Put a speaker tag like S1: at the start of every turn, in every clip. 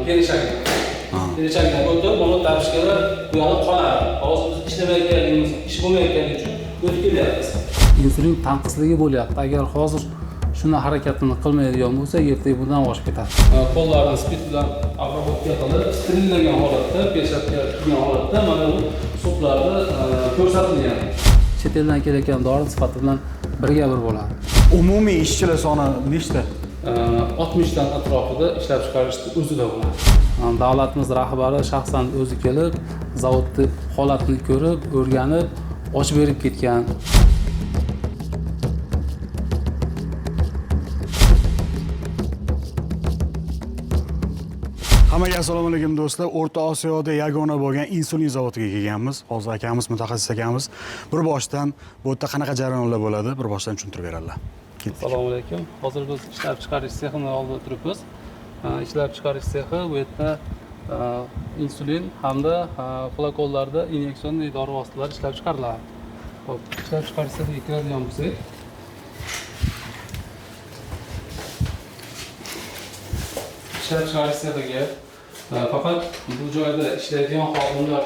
S1: perishakli. Perishakdan o'tib, buni tashqari bu yoqda qoladi. Hozir biz ishlamayotganligimiz, ish bo'lmayotganligi uchun o'tib kelyapmiz. Insulin tanqisligi bo'lyapti. Agar hozir shuni harakatini qilmaydigan bo'lsa, ertaga bundan oshib ketadi. Qo'llarni spid bilan obработка qilib, sterilillagan holatda, peshobga kirgan holatda mana bu soplarni ko'rsatilgan. Chet eldan kelayotgan dori sifati bilan birga bir bo'ladi.
S2: Umumiy ishchilar soni nechta?
S1: 60 dan atrofida ishlab chiqarishni o'zida bo'ladi. Davlatimiz rahbari shaxsan o'zi kelib, zavodni holatini ko'rib, o'rganib, ochib berib ketgan.
S2: Hammaga assalomu alaykum do'stlar. O'rta Osiyoda yagona bo'lgan insulin zavodiga kelganmiz. Hozir akamiz, mutaxassis akamiz bir boshdan bu yerda qanaqa jarayonlar bo'ladi, bir boshdan tushuntirib beradilar.
S1: Assalomu alaykum. Hozir biz ishlab chiqarish sexini oldida turibmiz. Ishlab chiqarish sexi bu yerda insulin hamda flakonlarda inyektsion dori vositalar ishlab chiqariladi. Xo'p, ishlab chiqarish sexiga kiradigan bo'lsak, ishlab chiqarish sexiga faqat bu joyda ishlaydigan xodimlar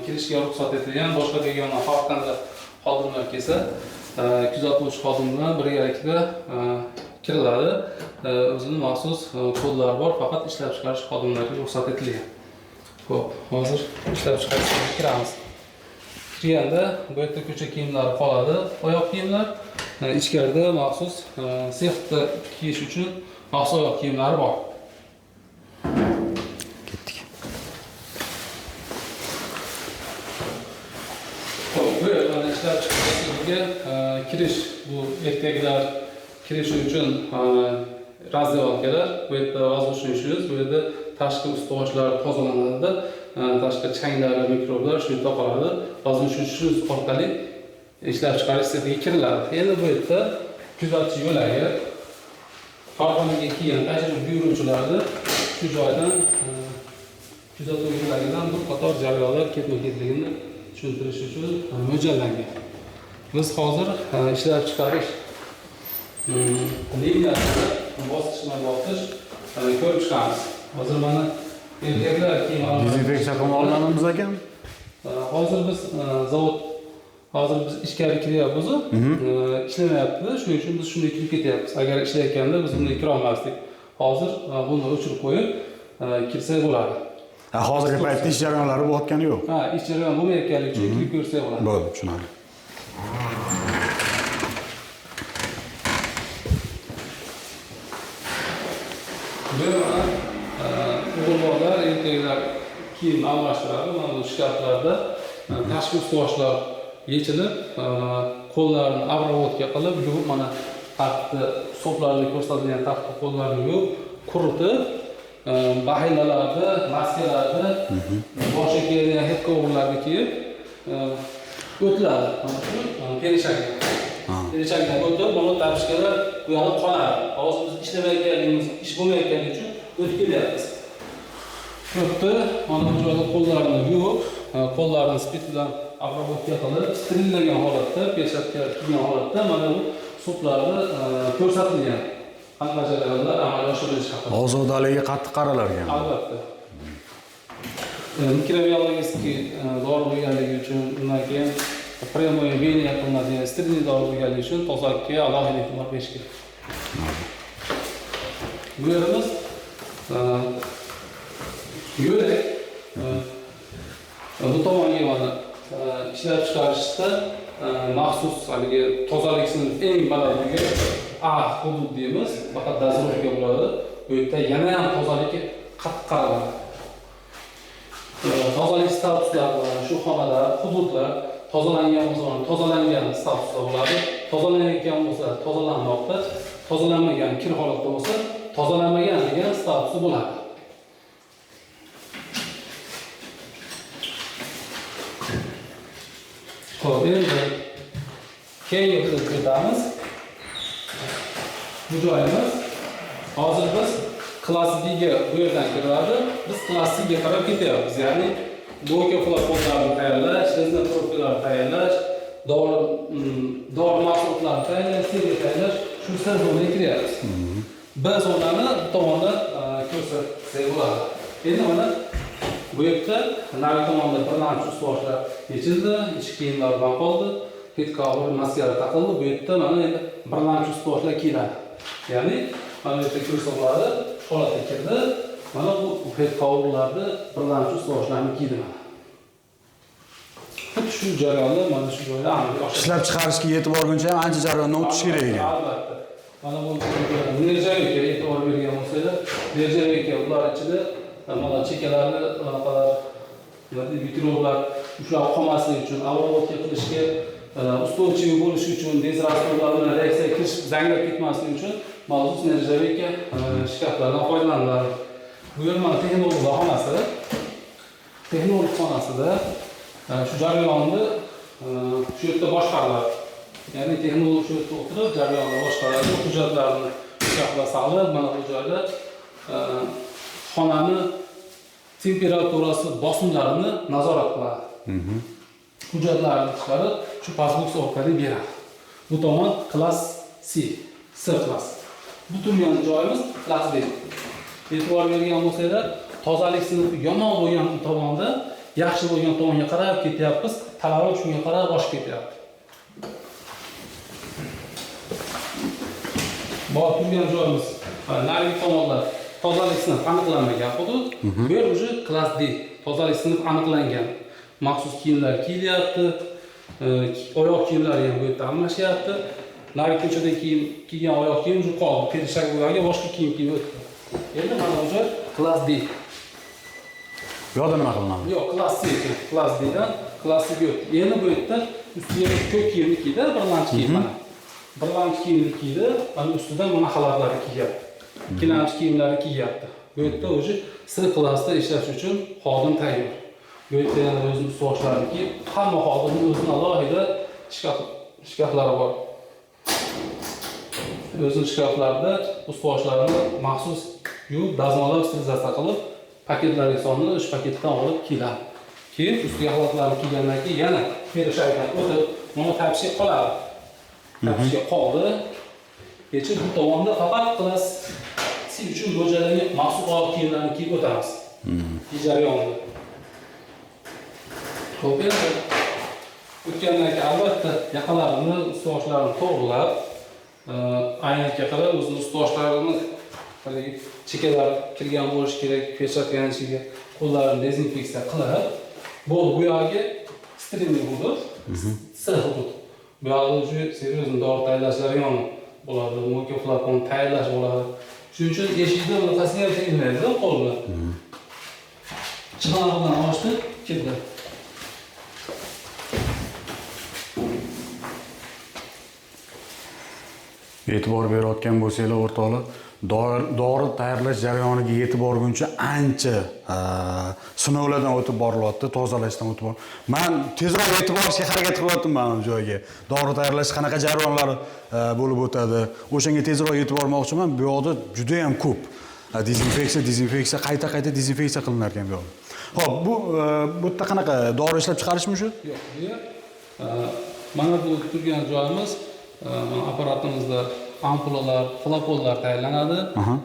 S1: kirishga ruxsat etilgan, boshqa begona har qanday xodimlar kelsa, kuzatuvchi xodim bilan birgalikda kiriladi. O'zining maxsus kodlari bor, faqat ishlab chiqarish xodimlariga ruxsat etilgan. Xo'p, hozir ishlab chiqarishga kiramiz. Kirganda bu yerda ko'cha kiyimlari qoladi, oyoq kiyimlar. Ichkarida maxsus sexda kiyish uchun maxsus oyoq kiyimlari bor. Bu yerdan ishlab chiqarishga kirish, bu erkaklar kirishi uchun razdevalkalar, bu yerda воздушный bu yerda tashqi ust-boshlar tozalanadi, tashqi changlar, mikroblar shu yerda qoladi. Воздушный orqali ishlab chiqarish sexiga kiriladi. Endi bu yerda kuzatish yo'lagi, farg'onaga kelgan tajriba buyuruvchilarni shu joydan kuzatuv yo'lagidan bir qator jarayonlar ketma-ketligini tushuntirish uchun mo'ljallangan. Biz hozir ishlab chiqarish liniyasini bosqichma-bosqich ko'rib chiqamiz. Hozir mana erkaklar kiyim
S2: dezinfeksiya qilib olinamiz ekan.
S1: Hozir biz zavod ichkari kiryapmiz, ishlamayapti. Shuning uchun biz shunday kirib ketyapmiz. Agar ishlayotganda biz bunday kira olmasdik. Hozir buni o'chirib qo'yib kirsak bo'ladi.
S2: Hozirgi paytda ish jarayonlari bo'layotgani yo'q.
S1: Ish jarayon bo'lmayotganligi uchun kirib ko'rsak bo'ladi.
S2: Bo'ldi, tushunarli.
S1: Bu o'g'ilbolar, erkaklar kiyim almashtiradi. Mana bu shkaflarda tashqi ust-boshlar yechilib, qo'llarni obработка qilib, yuvib, mana taxtni soplarda ko'rsatilgan taxtni qo'llarni yuvib, quritib, bahilalarni, maskalarni, boshiga kelgan hep coverlarni kiyib o'tiladi. Mana shu perishakli. Perishakdan o'tib, buni tashqari bu yoqda qoladi. Hozir biz ishlamayotganligimiz, ish bo'lmayotganligi uchun o'tib kelyapmiz. O'tdi, mana bu joyda qo'llarni yuvib, qo'llarni spid bilan obработка qilib, sterilillagan holatda, peshobga kirgan holatda mana bu soplarni ko'rsatilgan. Qanday jarayonlar amalga oshirilishi haqida.
S2: Ozodaligiga qattiq qaralarkan.
S1: Albatta. Mikrobiologik dori bo'lganligi uchun, undan keyin prямое вение qilinadigan steril dori bo'lganligi uchun tozalikka alohida e'tibor berish kerak. Bu yerimiz yo'lak. Bu tomonga mana ishlab chiqarishda maxsus haligi tozalik sinfi eng balandligi A hudud deymiz, faqat dozировка bo'ladi. Bu yerda yana ham tozalikka qattiq qaraladi. Tozalik statuslari shu xonada hududlar tozalangan bo'lsa, tozalangan statusda bo'ladi. Tozalanayotgan bo'lsa, tozalanmoqda, tozalanmagan kir holatda bo'lsa, tozalanmagan degan statusi bo'ladi. Xo'p, endi keyingi hududga o'tamiz. Bu joyimiz hozir biz klass B'ga bu yerdan kiriladi. Biz klass C'ga qarab ketyapmiz. Ya'ni bloka flakonlarni tayyorlash, rezina profillarni tayyorlash, dori mahsulotlarini tayyorlash, seriya tayyorlash, shu zonga kiryapmiz. B zonani tomondan ko'rsatsak bo'ladi. Endi mana bu yerda nari tomonda birlamchi ust-boshlar yechildi, ichki kiyimlar bilan qoldi, hech cover maskara taqildi. Bu yerda mana endi birlamchi ust-boshlar kiyiladi. Ya'ni mana bu yerda kursoqlari holatga kirdi. Mana bu head coverlarni birlamchi ust-boshlarni kiydi mana. Xuddi shu jarayonni mana shu joyda amalga oshirdi.
S2: Ishlab chiqarishga yetib borguncha ham ancha jarayondan o'tish kerak ekan.
S1: Albatta. Mana bu nirjavika e'tibor bergan bo'lsanglar, nirjavika ular ichida mana chekalarni anaqalar vitrovlar ushlab qolmasligi uchun, обработка qilishga устойчивый bo'lishi uchun, dezrastorlar bilan reaksiyaga kirish zanglab ketmasligi uchun maxsus nirjavika shkaflardan foydalaniladi. Bu yer mana texnologlar xonasi. Texnolog xonasida shu jarayonni shu yerda boshqaradi. Ya'ni texnolog shu yerda o'tirib jarayonni boshqaradi, hujjatlarni shkafga solib, mana bu joyda xonani temperaturasi, bosimlarini nazorat qiladi. Hujjatlarni chiqarib, shu passbox orqali beradi. Bu tomon klass C klass. Bu turgan joyimiz klass B. E'tibor bergan bo'lsanglar, tozalik sinfi yomon bo'lgan tomonda yaxshi bo'lgan tomonga qarab ketyapmiz, talablar shunga qarab oshib ketyapti. Bu turgan joyimiz narigi tomonlar tozalik sinfi aniqlanmagan hudud. Bu yer уже klass D, tozalik sinfi aniqlangan. Maxsus kiyimlar kiyilyapti, oyoq kiyimlari ham bu yerda almashyapti. Narigi ko'chada kiygan oyoq kiyim уже qoldi, pedishak bo'larga boshqa kiyim kiyib o'tdi. Endi mana bu joy klass D.
S2: Yo'qda nima qilinadi?
S1: Yo'q, klass C ekan. Klass D'dan klass C ga o'tdi. Endi bu yerda ustiga ko'k kiyimni kiydi, birlamchi kiyim mana. Birlamchi kiyimni kiydi, mana ustidan mana xalatlarni kiyyapti. Ikkilamchi kiyimlarni kiyyapti. Bu yerda o'zi C klassda ishlash uchun xodim tayyor. Bu yerda yana o'zining ust-boshlarini kiyib, hamma xodimning o'zining alohida shkaflari bor. O'zining shkaflarida ust-boshlarini maxsus yuvib, dazmollab, sterilizatsiya qilib, paketlarga solinib, o'sha paketdan olib kiyiladi. Keyin ustiga xalatlarni kiygandan keyin yana perishaydan o'tib, mana tapishga qoladi. Tapishga qoldi. Kecha bu tomonda faqat klass C uchun mo'ljallangan maxsus oyoq kiyimlarni kiyib o'tamiz. Jarayonda. Xo'p, endi o'tgandan keyin albatta yaqinlarimni, ust-boshlarini to'g'rilab, aynakka qarab o'zini ust-boshlarini chekalar kirgan bo'lishi kerak, perchatkani ichiga qo'llarini dezinfeksiya qilib, bu yog'iga strimli hudud, S hudud. Bu yog'i seryozni dori tayyorlash jarayoni bo'ladi, mo'ka flakon tayyorlash bo'ladi. Shuning uchun eshikda bunaqasi ham tegmaydi, qo'l bilan. Chig'anoqdan ochdi, kirdi.
S2: E'tibor berayotgan bo'lsanglar o'rtoqlar, dori tayyorlash jarayoniga yetib borguncha ancha sinovlardan o'tib borilyapti, tozalashdan o'tib bor. Men tezroq yetib borishga harakat qilyaptim mana bu joyga. Dori tayyorlash qanaqa jarayonlar bo'lib o'tadi, o'shanga tezroq yetib bormoqchiman. Bu yoqda juda ham ko'p dezinfeksiya, qayta dezinfeksiya qilinar ekan bu yoqda. Xo'p, bu yerda qanaqa dori ishlab chiqarishmi shu?
S1: Yo'q, bu mana bu turgan joyimiz apparatimizda ampulalar, flakonlar tayyorlanadi.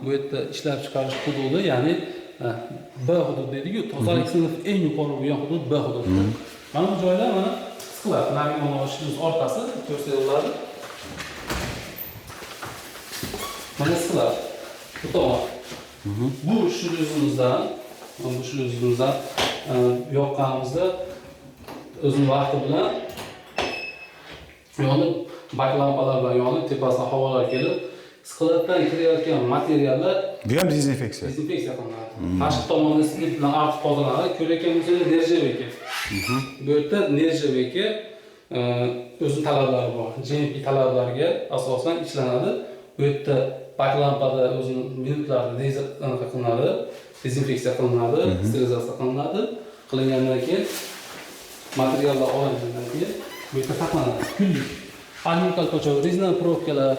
S1: Bu yerda ishlab chiqarish hududi, ya'ni B hudud deydi-ku, tozalik sinfi eng yuqori bo'lgan hudud B hududi. Mana bu joylar mana qisqlar, navbatdan olishimiz orqasi ko'rsatiladi. Mana qisqlar. Bu tomon. Bu shluzimizdan yoqqanimizda o'zining vaqti bilan yonib bak lampalar bilan yonib, tepasidan havolar kelib, skladdan kirayotgan materiallar
S2: bu ham dezinfeksiya
S1: qilinadi. Tashqi tomonni issiqlik bilan artib tozalanadi. Ko'rayotgan bo'lsangiz nержавейка. Bu yerda nержавейка o'zining talablari bor. GMP talablariga asosan ishlanadi. Bu yerda bak lampada o'zining minutlarida qilinadi, dezinfeksiya qilinadi, sterilizatsiya qilinadi. Qilingandan keyin materiallar olingandan keyin bu yerda saqlanadi. Kunlik aluminiy ko'chov, rezina probkalar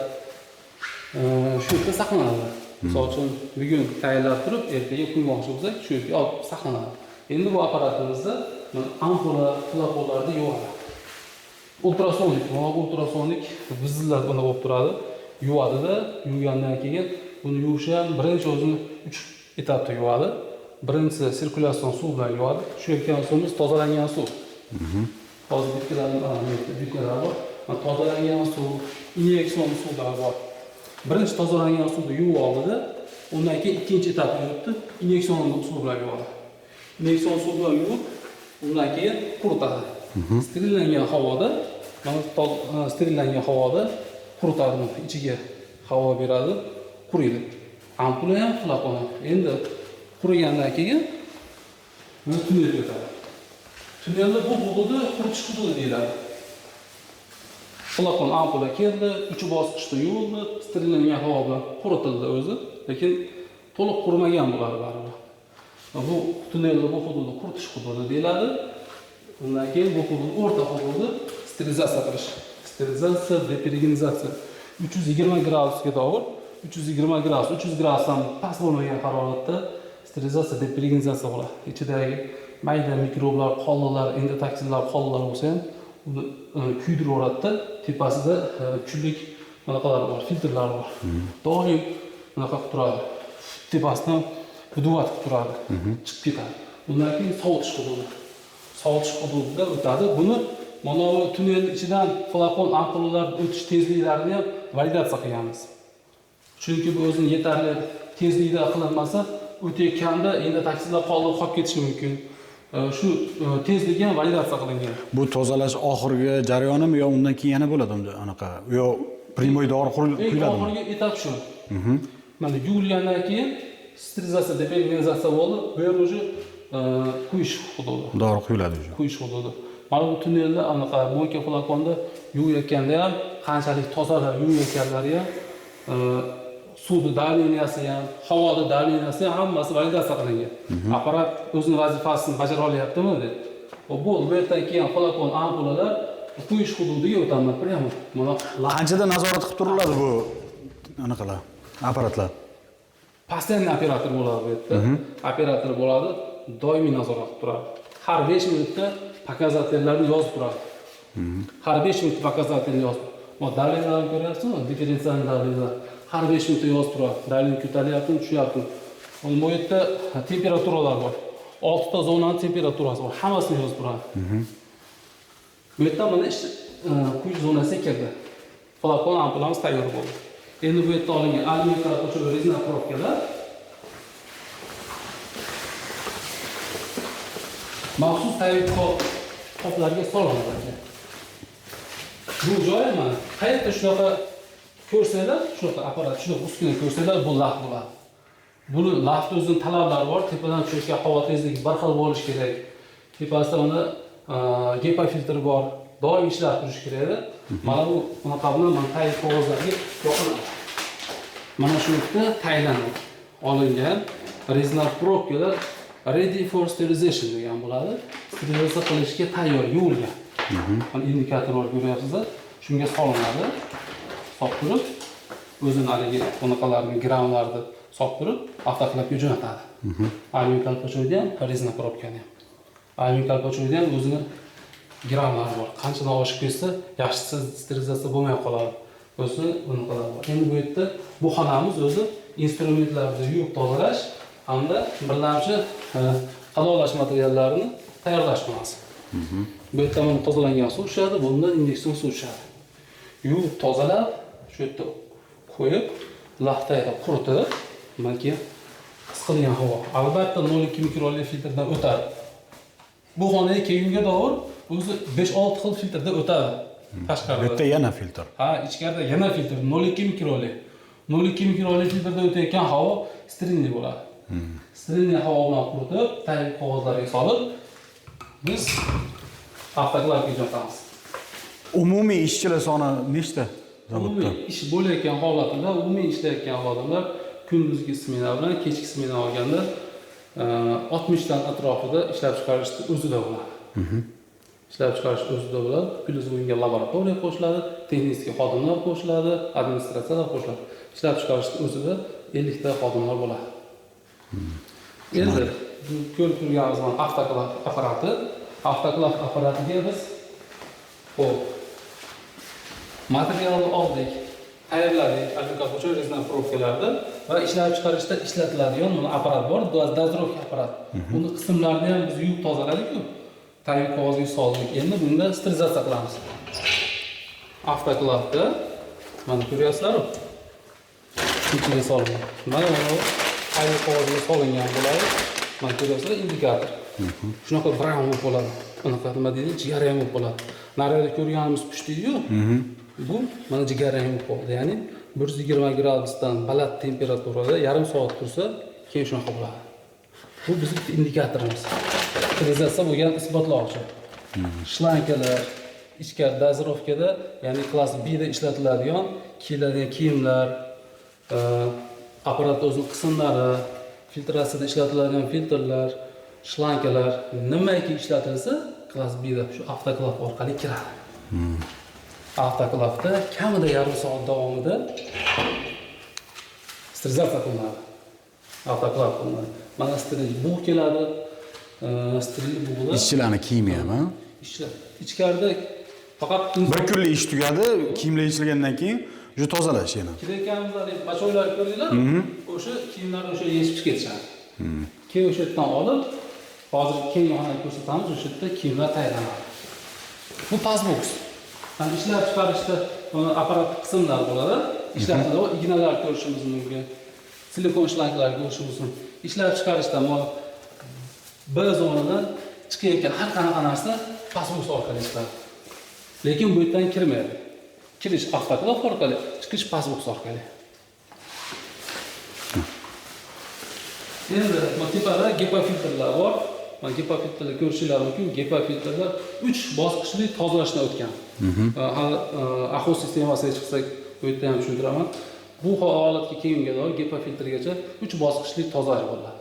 S1: shu yerda saqlanadi. Misol uchun bugun tayyorlab turib, ertaga qo'ymoqchi bo'lsak, shu yerga olib saqlanadi. Endi bu apparatimizda ampula, flakonlarni yuvadi. Ultrasonik vizillar buni bo'lib turadi. Yuvadi-da, yuvgandan keyin buni yuvishi ham birinchi o'zini 3 etapda yuvadi. birinchisi sirkulyasion suv bilan yuvadi. Tushayotgan suvimiz tozalangan suv. Hozir bitkalar bor. Tozalangan suv, inyeksiyon suvlar bor. Birinchi tozalangan suvni yuvib oldida, undan keyin ikkinchi etapni yuribdi, inyeksiyon suv bilan yuvadi. Inyeksiyon suv bilan yuvib, undan keyin quritadi. Sterillangan havoda, sterillangan havoda quritadi, ichiga havo beradi, quriydi. Ampula ham flakon ham. Endi qurigandan keyin buni tunnelga o'tadi. Tunnelda bu hududi quritish hududi deyiladi. Flakon ampula keldi, 3 bosqichda yuvildi, sterillangan havo bilan quritildi o'zi, lekin to'liq qurimagan bo'ladi baribir. Bu tunnelda bu hududni quritish hududi deyiladi. Undan keyin bu hudud o'rta hududi sterilizatsiya qilish. Sterilizatsiya, deperigenizatsiya. 320 gradusga dovur, 320 gradus, 300 gradusdan past bo'lmagan haroratda sterilizatsiya, deperigenizatsiya bo'ladi. Ichidagi mayda mikroblar, qonlar, endotoksinlar, qonlar bo'lsa ham uni kuydirib tepasida kunlik bunaqalar bor, filtrlar bor. Doim bunaqa qilib turadi. Tepasidan buduvat qilib turadi, chiqib ketadi. Undan keyin sovutish hududi. Sovutish hududida o'tadi. Buni mana bu tunnel ichidan flakon ampulalar o'tish tezliklarini ham validatsiya qilganmiz. Chunki bu o'zini yetarli tezlikda qilinmasa, o'tayotganda endotoksinlar qolib ketishi mumkin. Shu tezligi ham validatsiya qilingan.
S2: Bu tozalash oxirgi jarayonimi yo undan keyin yana bo'ladimi anaqa? Yo primoy dori quyiladimi?
S1: Oxirgi etap shu. Mana yuvilgandan keyin sterilizatsiya, deperigenizatsiya bo'ldi. Bu yer уже quyish hududi.
S2: Dori quyiladi уже.
S1: Quyish hududi. Mana bu tunnelda anaqa mo'yka flakonda yuvayotganda ham qanchalik tozalab yuvayotganlari ham suvni davleniyasi ham, havoda davleniyasi ham hammasi validatsiya qilingan. Apparat o'zining vazifasini bajara olyaptimi deb. Bu yerdan keyin flakon ampulalar quyish hududiga o'tadi. Prямо mana
S2: qanchada nazorat qilib turiladi bu anaqalar, apparatlar?
S1: Постоянный operator bo'ladi bu yerda. Operator bo'ladi, doimiy nazorat qilib turadi. Har 5 minutda pokazatellarni yozib turadi. Har 5 minut pokazatelni yozib. Mana davleniyalarni ko'ryapsizmi? Differensial davleniyalar. Har 5 minutda yozib turadi. Davleniya ko'tarilyaptimi, tushyaptimi? Bu yerda temperaturalar bor. 6 ta zonaning temperaturasi bor. Hammasini yozib turadi. Bu yerda mana quyish zonasiga kirdi. Flakon ampulamiz tayyor bo'ldi. Endi bu yerda olingan alyumin kartochka rezina probkalar maxsus tabiiy qoplarga solinadi. Bu joy mana qayerda shunaqa ko'rsanglar, shunaqa apparat, shunaqa uskuna ko'rsanglar, bu laft bo'ladi. Buni laft o'zining talablari bor. Tepadan tushayotgan havo tezligi bir xil bo'lishi kerak. Tepasida mana HEPA filtri bor. Doim ishlab turish kerak. Mana bu bunaqa bilan mana tabiiy qog'ozlarga yoqiladi. Mana shu yerda tayyorlanib olingan rezina probkalar ready for sterilization degan bo'ladi. Sterilizatsiya qilishga tayyor, yuvilgan. Mana indikator bor, ko'ryapsizlar. Shunga solinadi. Solib turib, o'zining haligi bunaqalarni grammlarni solib turib, avtoklapga jo'natadi. Alyumin kolpochokda ham, rezina probkani ham. Alyumin kolpochokda ham o'zining grammlari bor. Qanchadan oshib ketsa, yaxshi sterilizatsiya bo'lmay qoladi. O'zi bunaqalar bor. Endi bu yerda bu xonamiz o'zi instrumentlarni yuvib tozalash hamda birlamchi qalolash materiallarini tayyorlash xonasi. Bu yerda mana tozalangan suv tushadi, bundan inyeksiyon suv tushadi. Yuvib tozalab, shu yerda qo'yib, laxtayda quritib, balki qisqilgan havo. Albatta 0,2 mikroliy filtrdan o'tadi. Bu xonaga kelgunga davr o'zi 5-6 xil filtrdan o'tadi. Tashqarida.
S2: Bu yerda yana filtr.
S1: Ha, ichkarida yana filtr 0,2 mikroliy. 0,2 mikroliy filtrdan o'tayotgan havo sterilniy bo'ladi. Sterilniy havo bilan quritib, tabiiy qog'ozlarga solib, biz avtoklapga jo'natamiz.
S2: Umumiy ishchilar soni nechta?
S1: Umumiy ish bo'layotgan holatda, umumiy ishlayotgan xodimlar kunduzgi smena bilan kechki smena olganda 60 dan atrofida ishlab chiqarishni o'zida bo'ladi. Ishlab chiqarish o'zida bo'ladi. Plus bunga laboratoriya qo'shiladi, texnik xodimlar qo'shiladi, administratsiyalar qo'shiladi. Ishlab chiqarishni o'zida 50 ta xodimlar bo'ladi. Endi ko'rib turganimiz mana avtoklav apparati. Avtoklav apparatiga biz materialni oldik. tayyorladik, agregat bo'yicha rezonans probkalarda va ishlab chiqarishda ishlatiladigan buni apparat bor, dozировка apparat. Buni qismlarini ham biz yuvib tozaladik-ku. Tabiiy qog'ozga soldik. Endi bunda sterilizatsiya qilamiz. Avtoklavda mana ko'ryapsizlar-ku. Ichiga solingan. Mana bu tabiiy qog'ozga solingan bo'ladi. Mana ko'ryapsizlar, indikator. Shunaqa brown bo'ladi. Unaqa nima deydi, jigarrang bo'ladi. Narida ko'rganimiz pushti-yu. Bu mana jigarrang bo'ldi. Ya'ni 120 gradusdan baland temperaturada yarim soat tursa, keyin shunaqa bo'ladi. Bu bizning indikatorimiz. Sterilizatsiya bo'lgan isbotlovchi. Shlankalar, ichkari dozirovkada, ya'ni klass B da ishlatiladigan kiyiladigan kiyimlar, apparat o'zining qismlari, filtratsiyada ishlatiladigan filtrlar, shlankalar nimaiki ishlatilsa, klass B da shu avtoklav orqali kiradi. Avtoklavda kamida yarim soat davomida sterilizatsiya qilinadi. Avtoklav qilinadi. Mana steril bu keladi. Steril bug'lar.
S2: Ishchilarning kiyimi ham, ha?
S1: Ishlar. Ichkarida faqat
S2: bir kunlik ish tugadi, kiyimlar yechilgandan keyin juda tozalash yana.
S1: Kirayotganimizda bachoylar ko'rdinglar? O'sha kiyimlarni o'sha yechib ketishadi. Keyin o'sha yerdan olib, hozir keyingi xonaga ko'rsatamiz, o'sha yerda kiyimlar tayyorlanadi. Bu pasbox. Hani ishlab chiqarishda apparat qismlar bo'ladi. Ishlatiladigan ignalar ko'rishimiz mumkin. Silikon shlankalar ko'rishimiz mumkin. Ishlab chiqarishda bir zonadan chiqayotgan har qanaqa narsa pasbox orqali chiqadi. Lekin bu yerdan kirmaydi. Kirish avtoklav orqali, chiqish pasbox orqali. Endi bu tepada HEPA filtrlar bor. Mana HEPA filtrlar ko'rishingiz mumkin. HEPA filtrlar 3 bosqichli tozalashdan o'tgan. Ahol sistemasiga chiqsak, bu yerda ham tushuntiraman. Bu holatga kelgunga doir HEPA filtrigacha 3 bosqichli tozalash bo'ladi.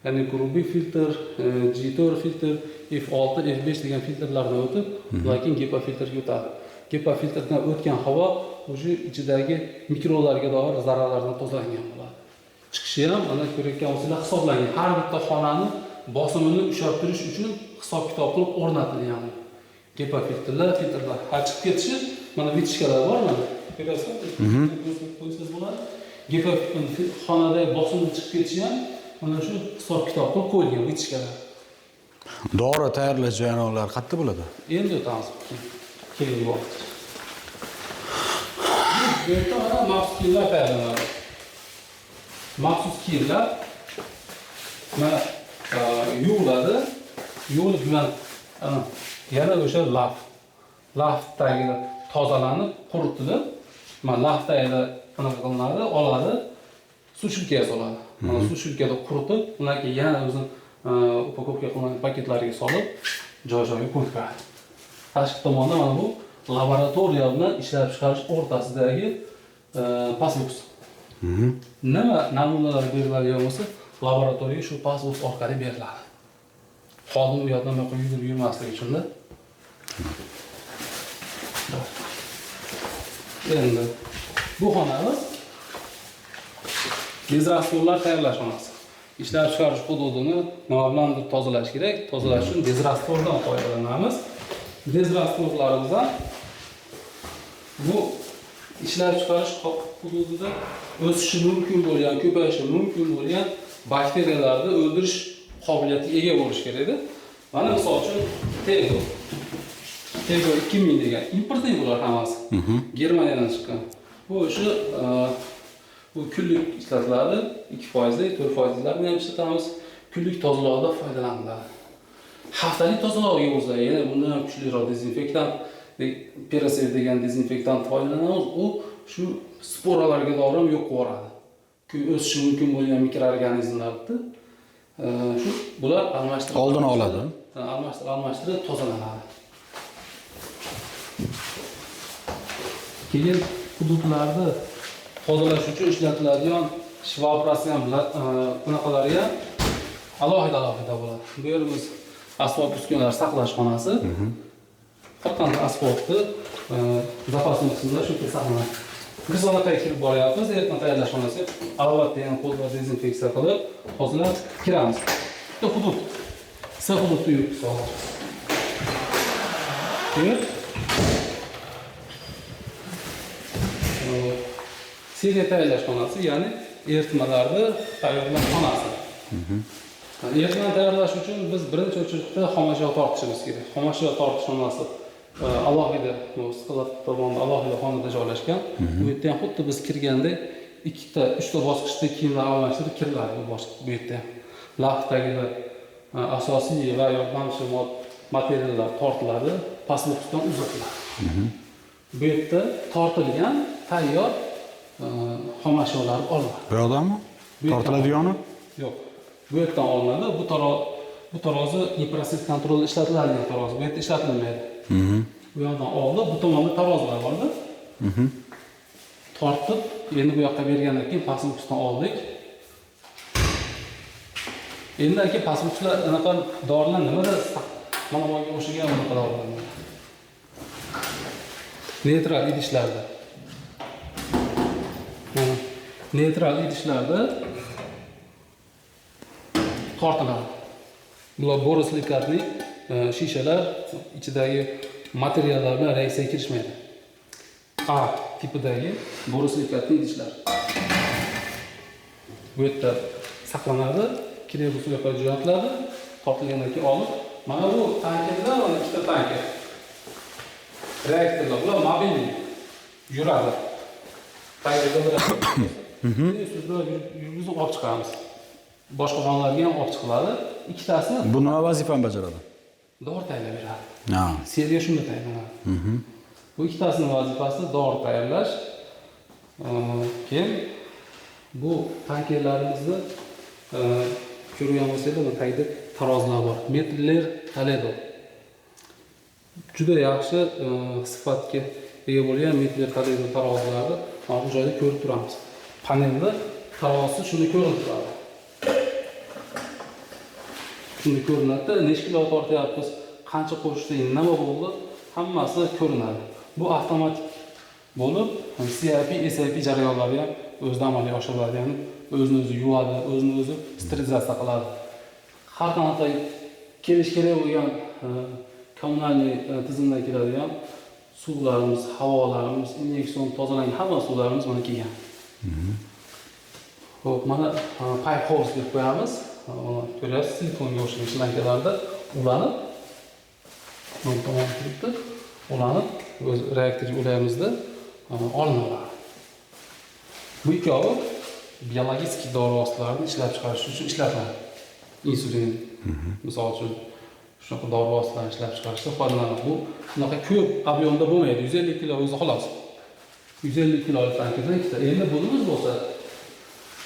S1: Ya'ni grubiy filtr, G4 filtr, F6, F5 degan filtrlardan o'tib, lekin HEPA filtrga o'tadi. HEPA filtrdan o'tgan havo o'sha ichidagi mikrolarga doir zararlardan tozalangan bo'ladi. Chiqishi ham mana ko'rayotgan bo'lsanglar hisoblangan. Har bitta xonani bosimini ushlab turish uchun hisob-kitob qilib o'rnatilgan. HEPA filtrlar. Har chiqib ketishi mana vitishkalar bor mana. Ko'rasizmi? Qo'ysangiz bo'ladi. HEPA xonada bosimni chiqib ketishi ham mana shu hisob-kitob qilib qo'yilgan vitishkalar.
S2: Dori tayyorlash jarayonlari qayerda bo'ladi?
S1: Endi o'tamiz. Keyingi vaqt. Bu yerda mana maxsus kiyimlar tayyorlanadi. Maxsus kiyimlar mana yuviladi. Yuvilib bilan yana o'sha laf tagida tozalanib, quritilib, mana laf tagida qanaqa qilinadi, oladi, sushilkaga soladi. Mana sushilkada quritib, undan keyin yana o'zini upakovka qilingan paketlariga solib, joy-joyiga qo'yib qo'yadi. Tashqi tomonda mana bu laboratoriya bilan ishlab chiqarish o'rtasidagi pasbox. Nima namunalar beriladigan bo'lsa, laboratoriyaga shu pasbox orqali beriladi. Xodim u yoqdan bu yoqqa yugurib yurmasligi uchun-da. Endi bu xonamiz dezrastorlar tayyorlash xonasi. Ishlab chiqarish hududini nima bilandir tozalash kerak. Tozalash uchun dezrastordan foydalanamiz. Dezrastorlarimizdan bu ishlab chiqarish hududida o'sishi mumkin bo'lgan, ko'payishi mumkin bo'lgan bakteriyalarni o'ldirish qobiliyatiga ega bo'lish kerak edi. Mana misol uchun Tego 2000 degan importdan bular hammasi. Germaniyadan chiqqan. Bu o'sha bu kunlik ishlatiladi. 2%, 4%larni ham ishlatamiz. Kunlik tozalovda foydalaniladi. Haftalik tozalovga bo'lsa, yana bundan ham kuchliroq dezinfektant, Perasev degan dezinfektant foydalanamiz. U shu sporalarga doir ham yo'q qiladi. O'sishi mumkin bo'lgan mikroorganizmlarni shu bular almashtirib
S2: oldini oladi.
S1: Almashtirib tozalanadi. Keyin hududlarda tozalash uchun ishlatiladigan shvabrasiyan bunaqalari ham alohida bo'ladi. Bu yerimiz asbob uskunalar saqlash xonasi. Har qanday asbobni zapasni qismida shu yerda saqlanadi. Biz onaqa kirib boryapmiz, ertaga tayyorlash xonasi. Albatta yana qo'llar dezinfeksiya qilib, hozirlab kiramiz. Bitta hudud. Sir hududni yurib solamiz. seriya tayyorlash xonasi, ya'ni eritmalarni tayyorlash xonasi. Eritmani tayyorlash uchun biz birinchi o'rinda xomashyo tortishimiz kerak. Xomashyo tortish xonasi alohida sklad tomonida alohida xonada joylashgan. Bu yerda ham xuddi biz kirganda ikkita, uchta bosqichda kiyimlar almashtirib kiriladi bu yerda. Laxdagi asosiy va yordamchi materiallar tortiladi, pastlikdan uzatiladi. Bu yerda tortilgan tayyor xomashyolar olinadi.
S2: Bu yoqdami? Tortiladigani?
S1: Yo'q. Bu yerdan olinadi. Bu tarozi impressiv kontrolda ishlatiladigan tarozi. Bu yerda ishlatilmaydi. Bu yoqdan oldi, bu tomonda tarozilar borda. Tortib, endi bu yoqqa bergandan keyin pastlikdan oldik. Endi aka pastliklar anaqa dorilar nimada mana bunga o'xshagan unaqa dorilar. Neytral idishlarda. Mana neytral idishlarda tortiladi. Bular boroslikatli shishalar ichidagi materiallar bilan reaksiyaga kirishmaydi. A tipidagi boroslikatli idishlar. Bu yerda saqlanadi, kerak bo'lsa yoqqa jo'natiladi, tortilgandan keyin olib, mana bu tankerlar, mana ikkita tanker. Reaktorlar, bular mobilniy yuradi. Tankerlar yurgizib olib chiqamiz. Boshqa xonalarga ham olib chiqiladi. Ikkitasi
S2: Bu nima vazifani bajaradi?
S1: dori tayyorlab beradi.
S2: Ha.
S1: Seriya shunday tayyorlanadi. Bu ikkitasining vazifasi dori tayyorlash. Keyin bu tankerlarimizni ko'rgan bo'lsangiz, bu tagida tarozilar bor. Metrler Toledo. Juda yaxshi sifatga ega bo'lgan Metrler Toledo tarozilari mana bu joyda ko'rib turamiz. Panelda tarozi shuni ko'rinib turadi. Shuni ko'rinadi, necha kilo tortyapmiz, qancha qo'shishda nima bo'ldi, hammasi ko'rinadi. Bu avtomatik bo'lib, CIP, SIP jarayonlari ham o'zida amalga oshiriladi, ya'ni o'zini o'zi yuvadi, o'zini o'zi sterilizatsiya qiladi. Har qanaqa kelish kerak bo'lgan kommunalniy tizimdan keladigan suvlarimiz, havolarimiz, inyeksiyon tozalangan hamma suvlarimiz mana kelgan. Xo'p, mana pipe hose deb qo'yamiz. Ko'ryapsiz, silikonga o'xshagan shlankalarda ulanib, bu tomon turibdi, ulanib, o'z reaktorga ulamizda olinadi. Bu ikkovi biologik dori vositalarini ishlab chiqarish uchun ishlatiladi. Insulin, misol uchun shunaqa dori vositalarini ishlab chiqarishda foydalanadi. Bu shunaqa ko'p ob'yomda bo'lmaydi, 150 kilo o'zi xolos. 150 kilolik tankerdan ikkita. Endi bunimiz bo'lsa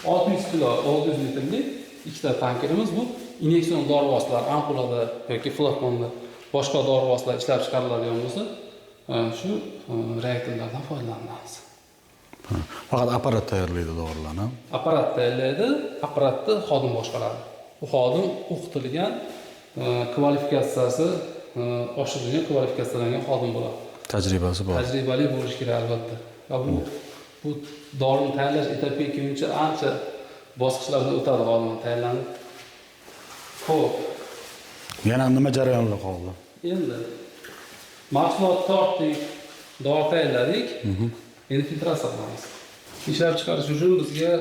S1: 600 kilo, 600 litrlik ikkita tankerimiz bu inyeksiyon dori vositalar ampulada yoki flakonda boshqa dori vositalar ishlab chiqariladigan bo'lsa, shu reaktorlardan foydalanamiz.
S2: Faqat apparat tayyorlaydi dorilarni.
S1: Apparat tayyorlaydi, apparatni xodim boshqaradi. Bu xodim o'qitilgan, kvalifikatsiyasi oshirilgan, kvalifikatsiyalangan xodim bo'ladi.
S2: Tajribasi bor.
S1: Tajribali bo'lish kerak albatta. Va bu dorini tayyorlash etapiga kelguncha ancha bosqichlardan o'tadi xodim tayyorlanib. Xo'p.
S2: Yana nima jarayonlar qoldi?
S1: Endi mahsulot tortdik, dori tayyorladik. Endi filtratsiya qilamiz. Ishlab chiqarish uchun bizga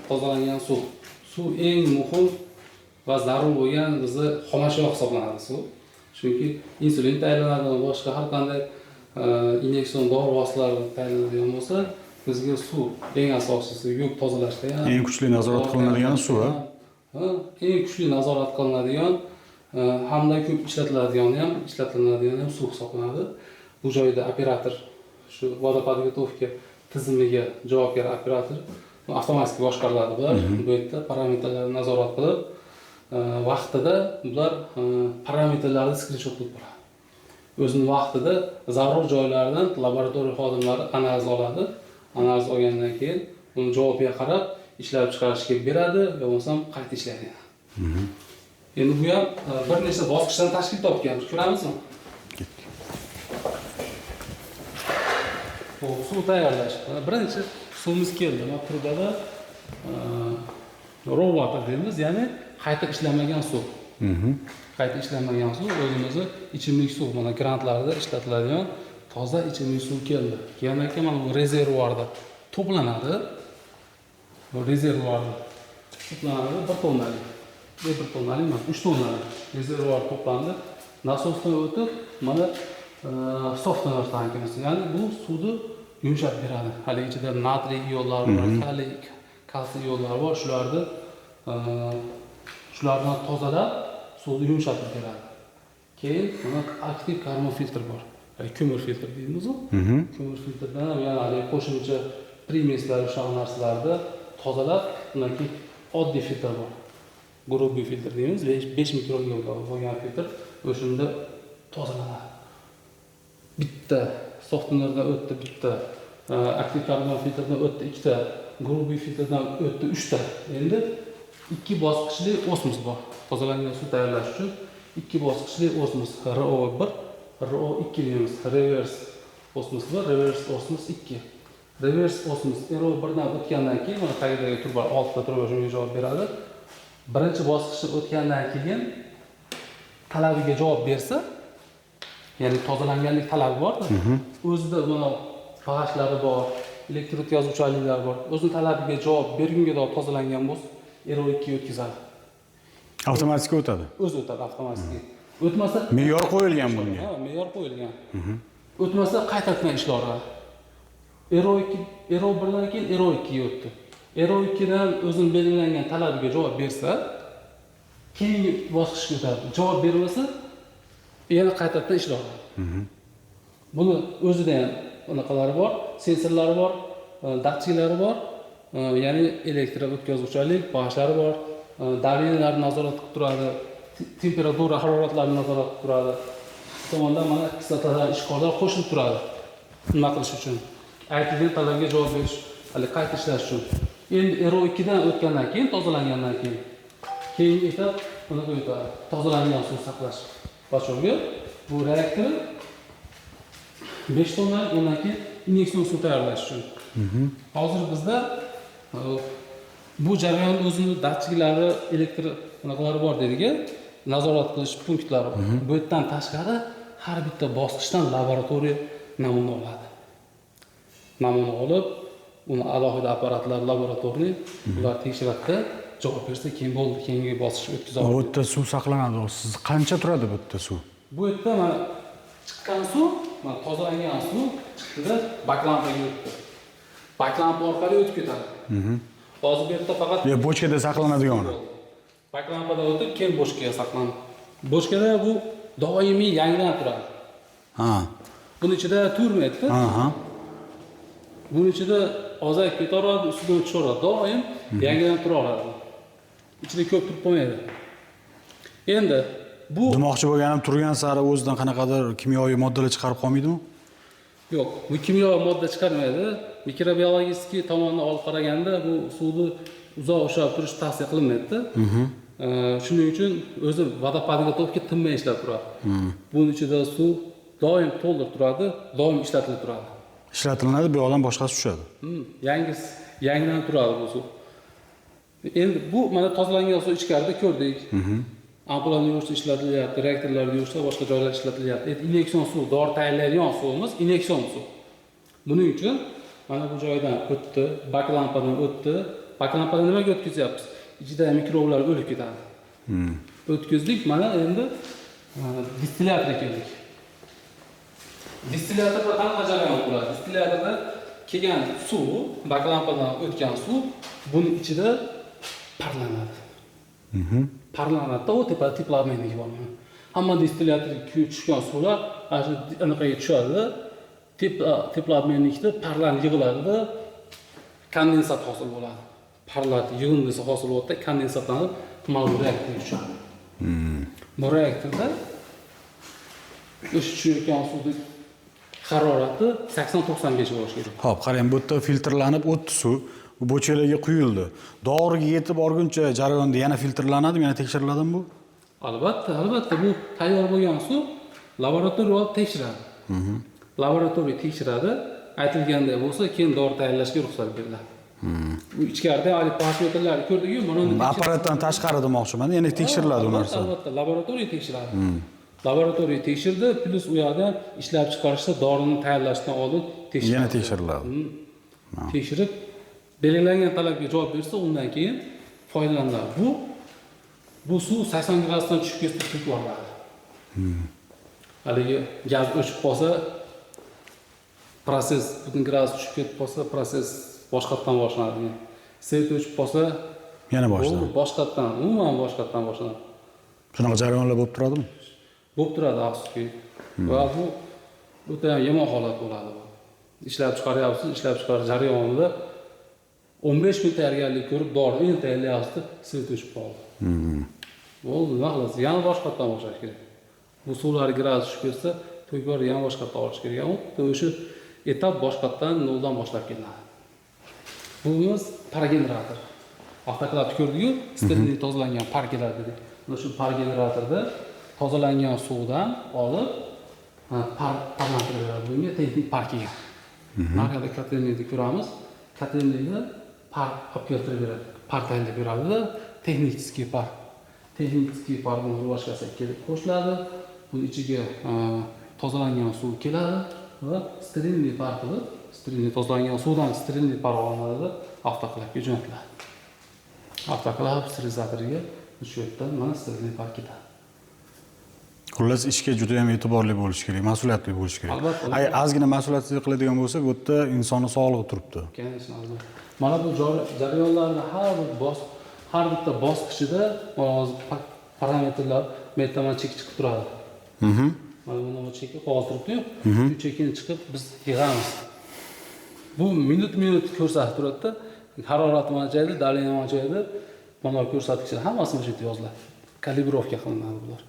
S1: tozalangan suv. Suv eng muhim va zarur bo'lgan bizni xomashyo hisoblanadi suv. Chunki insulin tayyorlanadi, boshqa har qanday inyeksiyon dori vositalari tayyorlanadigan bo'lsa, bizga suv eng asosiysi yuvib tozalashda ham
S2: Eng kuchli nazorat qilinadigan suv, ha?
S1: Eng kuchli nazorat qilinadigan hamda ko'p ishlatiladigan ham suv hisoblanadi. Bu joyda operator shu vodopodgotovka tizimiga javobgar operator avtomatik boshqariladi bular. Bu yerda parametrlarni nazorat qilib, vaqtida bular parametrlarni skrinshot qilib boradi. O'zining vaqtida zarur joylardan laboratoriya xodimlari analiz oladi. Analiz olgandan keyin uni javobiga qarab ishlab chiqarishga beradi, yo bo'lmasam qayta ishlaydi. Endi bu ham bir nechta bosqichdan tashkil topgan. Ko'ramizmi? Suv tayyorlash. Birinchi suvimiz keldi. Mana turgada raw water deymiz, ya'ni qayta ishlamagan suv. Qayta ishlamagan suv o'zimizni ichimlik suv, mana grantlarda ishlatiladigan toza ichimlik suv keldi. Keyin mana bu rezervuarda to'planadi. Bu rezervuar to'planadi 1 tonnalik. 1 tonnalik emas, 3 tonnalik rezervuar to'plandi. Nasosdan o'tib, mana software tankimiz. Ya'ni bu suvni yumshatib beradi. Hali ichida natriy iollari bor, kaliy, kalsiy iollari bor. Shularni tozalab, suvni yumshatib beradi. Keyin mana aktiv karbon filtr bor. Ko'mir filtr deymiz u. Ko'mir filtrdan ham yana qo'shimcha primeslar o'sha narsalarni tozalab, undan keyin oddiy filtr bor. Grubiy filtr deymiz, 5 mikroyolga bo'lgan filtr o'shunda tozalanadi. Bitta softnerdan o'tdi, bitta aktiv karbon filtrdan o'tdi, ikkita grubiy filtrdan o'tdi, 3 ta. Endi 2 bosqichli osmos bor. Tozalangan suv tayyorlash uchun 2 bosqichli osmos RO1, RO2 deymiz. Reverse osmos va reverse osmos 2. Reverse osmos RO1 dan o'tgandan keyin mana tagidagi turba 6 ta turba shunga javob beradi. Birinchi bosqichni o'tgandan keyin talabiga javob bersa, ya'ni tozalanganlik talabi bor-da. O'zida mana pH'lari bor, elektr o'tkazuvchanliklari bor. O'zining talabiga javob bergunga tozalangan bo'lsa, RO2 o'tkazadi.
S2: Avtomatik o'tadi.
S1: O'zi o'tadi avtomatik. O'tmasa
S2: Me'yor qo'yilgan bunga.
S1: Ha, me'yor qo'yilgan. O'tmasa qaytadan ishlaydi. RO1 dan keyin RO2 ga o'tdi. RO2 dan o'zining belgilangan talabiga javob bersa, keyingi bosqichga o'tadi. Javob bermasa, yana qaytadan ishlaydi. Buni o'zida ham bunaqalari bor, sensorlari bor, datchiklari bor, ya'ni elektr o'tkazuvchanlik, pH'lari bor, davleniyalarni nazorat qilib turadi, temperatura, haroratlarni nazorat qilib turadi. Bu tomondan mana kislotalar, ishqorlar qo'shilib turadi. Nima qilish uchun? Aytilgan talabga javob berish, hali qayta ishlash uchun. Endi RO2 dan o'tgandan keyin, tozalangandan keyingi etap bunaqa o'tadi. Tozalangan suv saqlash bachog'i. Bu reaktor 5 tonna, undan keyin inyeksiyon suv tayyorlash uchun. Hozir bizda bu jarayon o'zining datchiklari, elektr bunaqalari bor dediga, nazorat qilish punktlari. Bu yerdan tashqari har bitta bosqichdan laboratoriya namuna oladi. Namuna olib, uni alohida apparatlar, laboratoriya ular tekshiradi, javob bersa, keyin bo'ldi, keyingi bosqichga o'tkazadi.
S2: Bu yerda suv saqlanadi. Siz qancha turadi bu yerda suv?
S1: Bu yerda mana chiqqan suv, mana tozalangan suv chiqdi-da, baklampaga o'tdi. Baklampa orqali o'tib ketadi. Hozir bu yerda faqat
S2: bochkada saqlanadigan.
S1: Baklampadan o'tib, keyin bochkaga saqlanadi. Bochkada bu doimiy yangilanib turadi.
S2: Ha.
S1: Buning ichida turmaydi-da. Buning ichida ozayib ketaveradi, ustidan tushaveradi. Doim yangilanib turaveradi. Ichida ko'p turib qolmaydi. Endi bu
S2: demoqchi bo'lganim, turgan sari o'zidan qanaqadir kimyoviy moddalar chiqarib qolmaydimi?
S1: Yo'q, bu kimyoviy modda chiqarmaydi. Mikrobiologik tomondan olib qaraganda bu suvni uzoq ushlab turish tavsiya qilinmaydi-da. Shuning uchun o'zi vodopadiga to'pga tinmay ishlab turadi. Buning ichida suv doim to'ldirib turadi, doim ishlatilib turadi.
S2: Ishlatiladi, bu yoqdan boshqasi tushadi.
S1: Yangilanib turadi bu suv. Endi bu mana tozalangan suv ichkarida ko'rdik. Ampulani yuvishda ishlatilyapti, reaktorlarda yuvishda boshqa joylarda ishlatilyapti. Inyeksiyon suv, dori tayyorlaydigan suvimiz inyeksiyon suv. Buning uchun mana bu joydan o'tdi, baklampadan o'tdi. Baklampadan nimaga o'tkazyapmiz? Ichida mikroblar o'lib ketadi. O'tkazdik, mana endi distilyatorga keldik. Distilyatorda qanaqa jarayon bo'ladi? Distilyatorda kelgan suv, baklampadan o'tgan suv buning ichida parlanadi. Parlanadi, u tepa teplobmenligi bor. Hamma distilyatorga tushgan suvlar ana shu anaqaga tushadi. Teplobmenlikda parlanib yig'iladi, kondensat hosil bo'ladi. Parlat yig'indisi hosil bo'ladi, kondensatlanib mana bu reaktorga tushadi. Bu reaktorda o'sha tushayotgan suvning harorati 80-90 gacha bo'lishi kerak.
S2: Xo'p, qarang, bu yerda filtrlanib o'tdi suv, bu bochkalarga quyildi. Doriga yetib borguncha jarayonda yana filtrlanadimi, yana tekshiriladimi bu?
S1: Albatta, bu tayyor bo'lgan suv laboratoriya olib tekshiradi. Laboratoriya tekshiradi, aytilganday bo'lsa, keyin dori tayyorlashga ruxsat beriladi. Bu ichkarida hali parametrlarni ko'rdik-ku, mana uni
S2: apparatdan tashqari demoqchiman, yana tekshiriladi u narsa.
S1: Albatta, laboratoriya tekshiradi. Laboratoriya tekshirdi, plus u yoqda ishlab chiqarishda dorini tayyorlashdan oldin tekshiriladi.
S2: Yana tekshiriladi.
S1: tekshirib belgilangan talabga javob bersa, undan keyin foydalaniladi. Bu suv 80 gradusdan tushib ketsa yuboriladi. Haligi gaz o'chib qolsa, proses butun gradus tushib ketib qolsa, proses boshqatdan boshlanadi. Svet o'chib qolsa,
S2: yana boshlanadi.
S1: Boshqatdan, umuman boshqatdan boshlanadi.
S2: Shunaqa jarayonlar bo'lib turadimi?
S1: Bo'lib turadi, afsuski. Va bu o'ta yomon holat bo'ladi. Ishlab chiqaryapsiz, ishlab chiqarish jarayonida 15 kun tayyorgarlik ko'rib, dorini tayyorlayapsiz, svet o'chib qoldi. Bo'ldi, nima qilasiz? Yana boshqatdan boshlash kerak. Bu suvlar gradus tushib ketsa, to'ykorni yana boshqatdan olish kerak. O'sha etap boshqatdan noldan boshlab kelinadi. Buyimiz paragenerator. Avtoklapni ko'rdik-ku, sterillik tozalangan parkelar dedik. Shu parageneratorda tozalangan suvdan olib parlantirib bunga texnik parkiga. Narxda kotelnikni ko'ramiz. Kotelnikni par olib keltirib beradi. Par tayyorlab beradi. Texnik par. Texnik parning rivojlashga kelib qo'shiladi. Buni ichiga tozalangan suv keladi va sterillik par qilib, sterillik tozalangan suvdan sterillik par olinadi, avtoklapga jo'natiladi. Avtoklav sterilizatoriga shu yerdan mana sterillik par ketadi.
S2: Xullas ishga juda ham e'tiborli bo'lish kerak, mas'uliyatli bo'lish kerak.
S1: Albatta.
S2: Ozgina mas'uliyatsizlik qiladigan bo'lsak, bu yerda insonning sog'lig'i turibdi.
S1: Mana bu jarayonlarni har bitta bosqichida parametrlar metoddan chek chiqib turadi. Mana buni cheki qog'oz turibdi-yu. Shu chekini chiqib biz yig'amiz. Bu minut ko'rsatib turadi-da. Harorati mo'ljalida, dalini mo'ljalida mana ko'rsatkichlar hammasi o'sha yerda yoziladi. Kalibrovka qilinadi bular.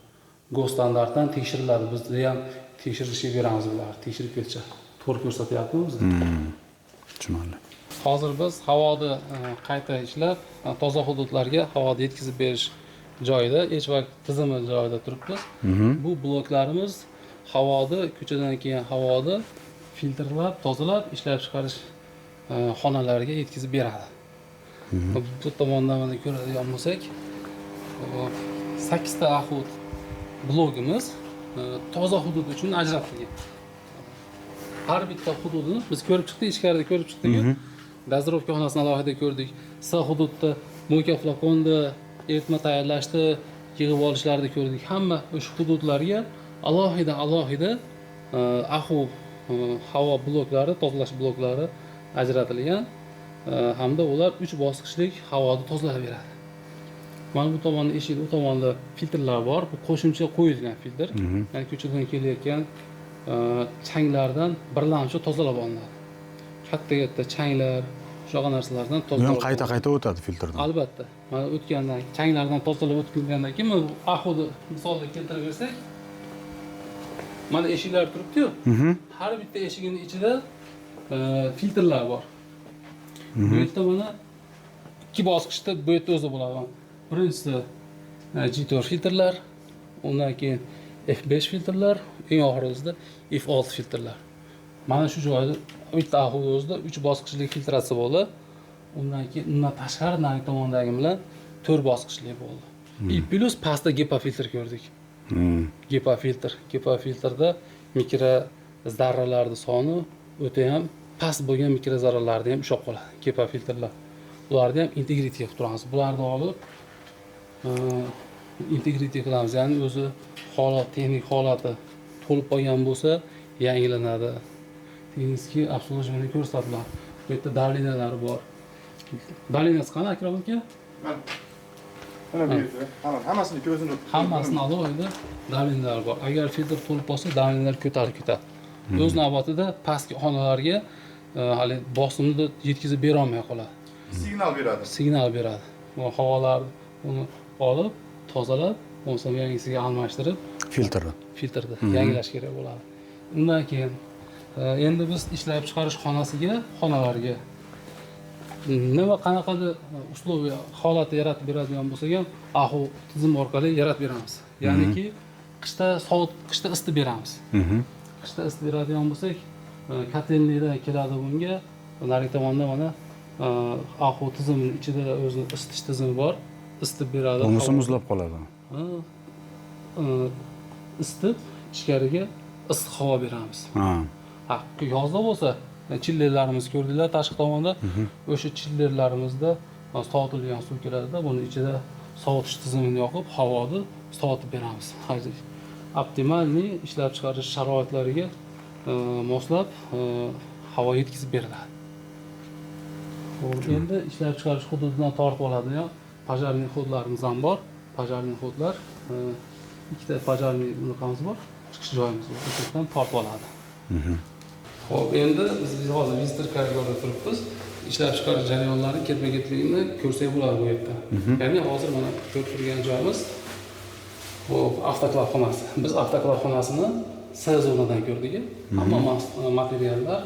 S1: Go standartdan tekshiriladi. Biz ham tekshirishga beramiz bular. Tekshirib ketsa, to'g'ri ko'rsatyapti bizga.
S2: Tushunarli.
S1: Hozir biz havoni qayta ishlab, toza hududlarga havoni yetkazib berish joyida, HVAC tizimi joyida turibmiz. Bu bloklarimiz havoni, ko'chadan kelgan havoni filtrlab, tozalab, ishlab chiqarish xonalariga yetkazib beradi. Bu tomondan mana ko'radigan bo'lsak, 8 ta ahud blogimiz toza hudud uchun ajratilgan. Har bitta hududini biz ko'rib chiqdik, ichkarida ko'rib chiqdik. Dozorovka xonasini alohida ko'rdik. S hududda mo'ka flakonda eritma tayyorlashda, yig'ib olishlarni ko'rdik. Hamma o'sha hududlarga alohida ahud havo bloklari, tozalash bloklari ajratilgan hamda ular 3 bosqichlik havoni tozalab beradi. Mana bu tomonda eshik, u tomonda filtrlar bor. Bu qo'shimcha qo'yilgan filtr. Ya'ni ko'chadan kelayotgan changlardan birlamchi tozalab olinadi. Katta changlar, shunaqa narsalardan tozalab.
S2: Bu qayta o'tadi filtrdan.
S1: Albatta. Mana o'tgandan, changlardan tozalab o'tgandan keyin mana ahudi misolda keltirib bersak, mana eshiklar turibdi-yu. Har bitta eshigning ichida filtrlar bor. Bu yerda mana 2 bosqichda bu yerda o'zi bo'ladi. Birinchisi G4 filtrlar, undan keyin F5 filtrlar, eng oxirisida F6 filtrlar. Mana shu joyda bitta aholi o'zida 3 bosqichli filtratsiya bo'ldi. Undan tashqari nari tomondagi bilan 4 bosqichli bo'ldi. Plus pastda GEPA filtr ko'rdik. GEPA filtrda mikro zarralarning soni o'ta ham past bo'lgan mikro zarralarni ham ushlab qoladi. GEPA filtrlar. Ularni ham integrity qilib turamiz. Bularni olib integrity qilamiz. Ya'ni o'zi texnik holati to'lib qolgan bo'lsa, yangilanadi. Texnik obsluživание ko'rsatiladi. Bu yerda dalinalari bor. Dalinasi qani Akram aka?
S3: Mana bu yerda hammasini ko'zini
S1: hammasini alohida dalinalar bor. Agar filtr to'lib qolsa, dalinalar ko'tarib ketadi. O'z navbatida pastki xonalarga hali bosimni yetkazib bera olmay qoladi. Signal beradi. Bu havolarni uni olib, tozalab, bo'lsa yangisiga almashtirib, filtrni yangilash kerak bo'ladi. Undan keyin endi biz ishlab chiqarish xonalarga nima qanaqadir uslubiy holat yaratib beradigan bo'lsak ham, ahu tizim orqali yaratib beramiz. Ya'niki qishda sovuq, qishda issiq beramiz. Qishda issiq beradigan bo'lsak, kotelnikdan keladi bunga, nari tomonda mana ahu tizimining ichida o'zi isitish tizimi bor. Isitib beradi.
S2: Bo'lmasa muzlab qoladi.
S1: Isitib ichkariga issiq havo beramiz. Yozda bo'lsa chillerlarimiz ko'rdinglar tashqi tomonda. O'sha chillerlarimizda sovutilgan suv keladida, buni ichida sovutish tizimini yoqib, havoni sovutib beramiz. Hozir optimalniy ishlab chiqarish sharoitlariga moslab havo yetkazib beriladi. Xo'p, endi ishlab chiqarish hududidan tortib oladigan pajarniy xodlarimiz ham bor. Pajarniy xodlar ikkita pajarniy bunaqamiz bor, chiqish joyimiz bor. O'shadan tortib oladi. Xo'p, endi biz hozir visitor koridorda turibmiz. Ishlab chiqarish jarayonlari ketma-ketligini ko'rsak bo'ladi bu yerda. Ya'ni hozir mana ko'rib turgan joyimiz bu avtoklav xonasi. Biz avtoklav xonasini C zonadan ko'rdik. Hamma materiallar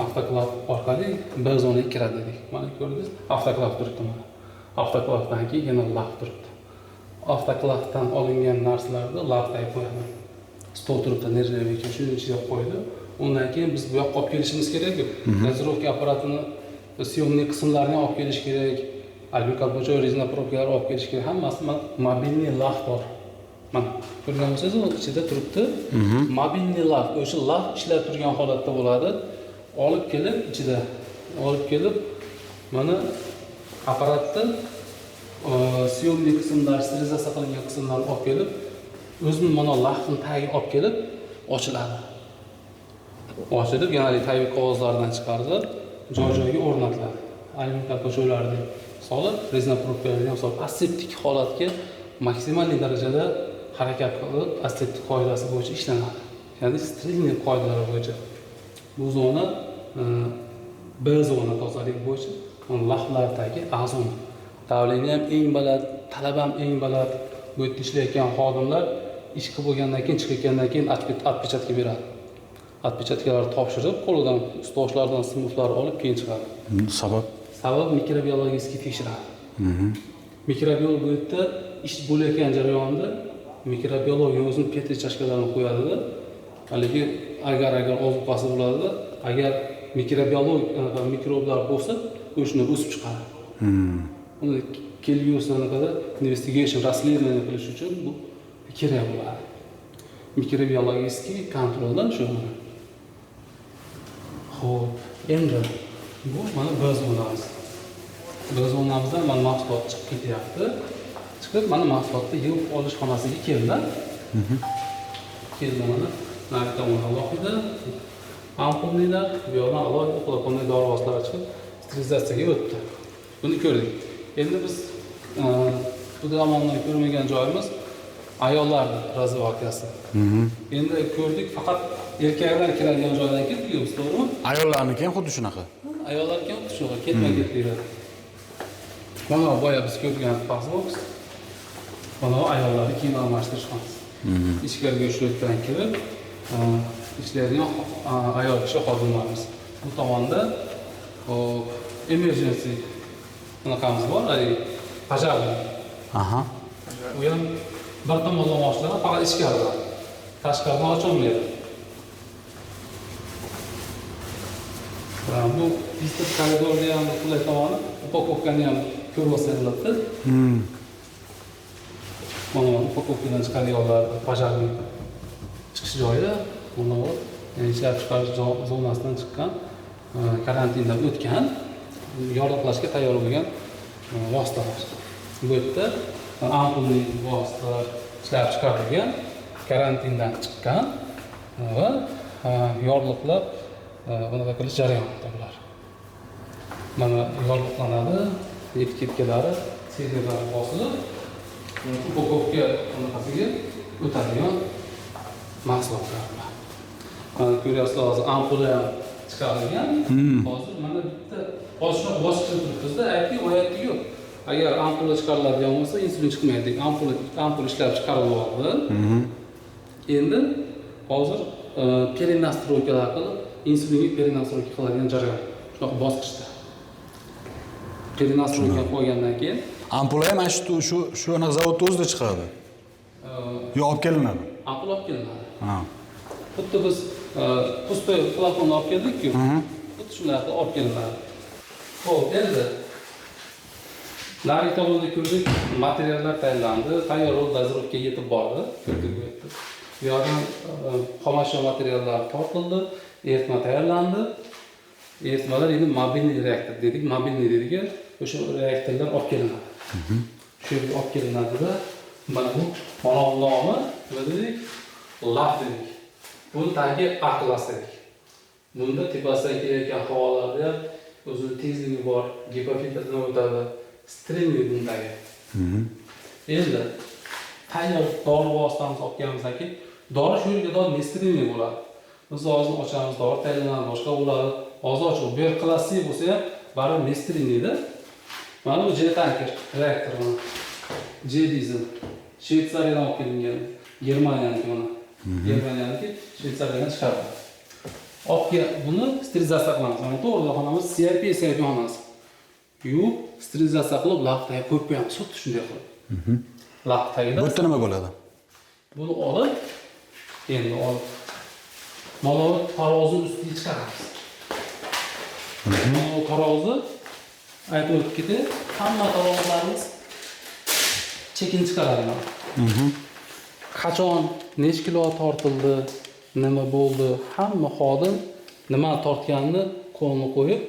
S1: avtoklav orqali B zonaga kiradi dedik. Mana ko'rdingiz, avtoklav turibdi mana. Avtoklavdan keyin yana lav turibdi. Avtoklavdan olingan narsalarni lavga qo'yadi. Stol turibdi, nervovich shuni ichiga qo'ydi. Undan keyin biz bu yoqqa olib kelishimiz kerak-ku. Nazirovka apparatini, syomniy qismlarini olib kelish kerak. Alюминий rezina probkalar olib kelish kerak. Hammasi mobilniy lav bor. Mana ko'rgan bo'lsangiz, u ichida turibdi. Mobilniy lav, o'sha lav ishlab turgan holatda bo'ladi. Olib kelib ichida olib kelib mana apparatni syomniy qismlar, sterilizatsiya qilingan qismlarni olib kelib, o'zini mana lavning tagiga olib kelib ochiladi. Ochilib, yana tabiiy qog'ozlardan chiqarilib, joy-joyiga o'rnatiladi. Alyumin kartochkalarni solib, rezina probkalarni ham solib, aseptik holatga maksimal darajada harakat qilib, aseptik qoidasi bo'yicha ishlanadi. Ya'ni sterilniy qoidalari bo'yicha. Bu zona B zona tozalik bo'yicha, lavlardagi A zona. Davleniya ham eng baland, talab ham eng baland. Bu yerda ishlayotgan xodimlar ish qilib bo'lgandan keyin, chiqayotgandan keyin atpechatga beradi. Atpechatkalarni topshirib, qo'lidan ustoshlardan sinflarni olib keyin chiqadi.
S2: Sabab?
S1: Sabab mikrobiologik tekshiradi. Mikrobiolog bu yerda ish bo'layotgan jarayonda mikrobiolog o'zining petri chashkalarini qo'yadi-da. Haligi agar ozuqasi bo'ladi, agar mikroblar bo'lsa, o'shni o'sib chiqadi. Uni kelgusini qadar investigation, расследование qilish uchun bu kerak bo'ladi. Mikrobiologik kontroldan shu. Xo'p, endi bu mana B zonamiz. B zonamizdan mana mahsulot chiqib ketyapti. Chiqib mana mahsulotni yuvib olish xonasiga keldi. Keldi mana. Nari tomondan alohida ampullar, bu yoqdan alohida uxlakonli dori vositalari chiqib sterilizatsiyaga o'tdi. Buni ko'rdik. Endi biz bu tomondan ko'rmagan joyimiz ayollar razvodkasi. Endi ko'rdik, faqat erkaklar kiradigan joydan ketdik, to'g'rimi?
S2: Ayollarniki ham xuddi shunaqa.
S1: Ayollarga ham xuddi shunaqa, ketma-ketliklar. Mana boya biz ko'rgan box. Mana ayollarni kiyim almashtirish xonasi. Ichkariga ushlayotgan kirib, ishlaydigan ayol kishi xodimlarimiz. Bu tomonda emergency bunaqamiz bor, pajarniy. U ham bir tomondan ochiladi, faqat ichkaridan. Tashqaridan ochilmaydi. Bu visitor koridorda ham qulay tomoni, upakovkani ham ko'rib olsangiz-da. Mana upakovkadan chiqadiganlar pajarniy chiqish joyi, mana ishlab chiqarish zonasidan chiqqan, karantindan o'tgan, yorliqlashga tayyor bo'lgan vositalar. Bu yerda ampulli vositalar ishlab chiqarilgan, karantindan chiqqan va yorliqlab bunaqa qilish jarayonida bular. Mana yorliqlanadi, etiketkalari, serialari bosilib, upakovka bunaqasiga o'tadigan mahsulotlar. Mana ko'ryapsizlar, hozir ampulli ham chiqarilgan. Hozir mana bitta bosqichda turibmiz-da, aytdik, oyatdi yo'q. Agar ampulla chiqariladigan bo'lsa, insulin chiqmaydi. Ampul ishlab chiqarilib oldi. Endi hozir perinastroykalar qilib, insulinga perinastroyka qiladigan jarayon. Shunaqa bosqichda. Perinastroyka qo'ygandan keyin
S2: Ampula ham shu anaqa zavodda o'zida chiqadi. Yo olib kelinadi.
S1: Ampul olib kelinadi. Xuddi biz pustoy flakonni olib keldik-ku. Xuddi shunaqa olib kelinadi. Xo'p, endi nari tomonda ko'rdik, materiallar tayyorlandi, tayyor dozirovkaga yetib bordi. Ko'rdik bu yerda. Bu yoqdan xomashyo materiallar tortildi, eritma tayyorlandi. Eritmalar endi mobilniy reaktor dedik. Mobilniy dedik. O'sha reaktorlar olib kelinadi. Shu yerga olib kelinadi-da, mana bu nomi nima dedik? Laf dedik. Buni tagi A klass dedik. Bunda tepasidan kelayotgan havolarda o'zini tezligi bor, gipofiltrdan o'tadi. Stringi bundagi. Endi tayyor dori vositamiz olib kelganimizdan keyin dori shu yerga doim stringi bo'ladi. Biz hozir ochamiz, dori tayyorlanadi, boshqa bo'ladi. Hozir ochib, bu yer klassik bo'lsa ham baribir nestrin deydi. Mana bu J-tanker reaktor mana. J-dizel. Shvetsariyadan olib kelingan. Germaniyaniki mana. Germaniyaniki Shvetsariyadan chiqardi. Olib buni sterilizatsiya qilamiz. Mana to'g'ri xonamiz CRP xonasi. Yuvib, sterilizatsiya qilib, laqtaga qo'yib qo'yamiz. Xuddi shunday qilib. Laqtagida.
S2: Bu yerda nima bo'ladi?
S1: Buni olib, endi olib mana bu tarozini ustiga chiqaramiz. Mana bu tarozi aytib o'tib ketay, hamma tarozlarimiz chekin chiqaradi. Qachon, necha kilo tortildi, nima bo'ldi, hamma xodim nima tortganini qo'lni qo'yib,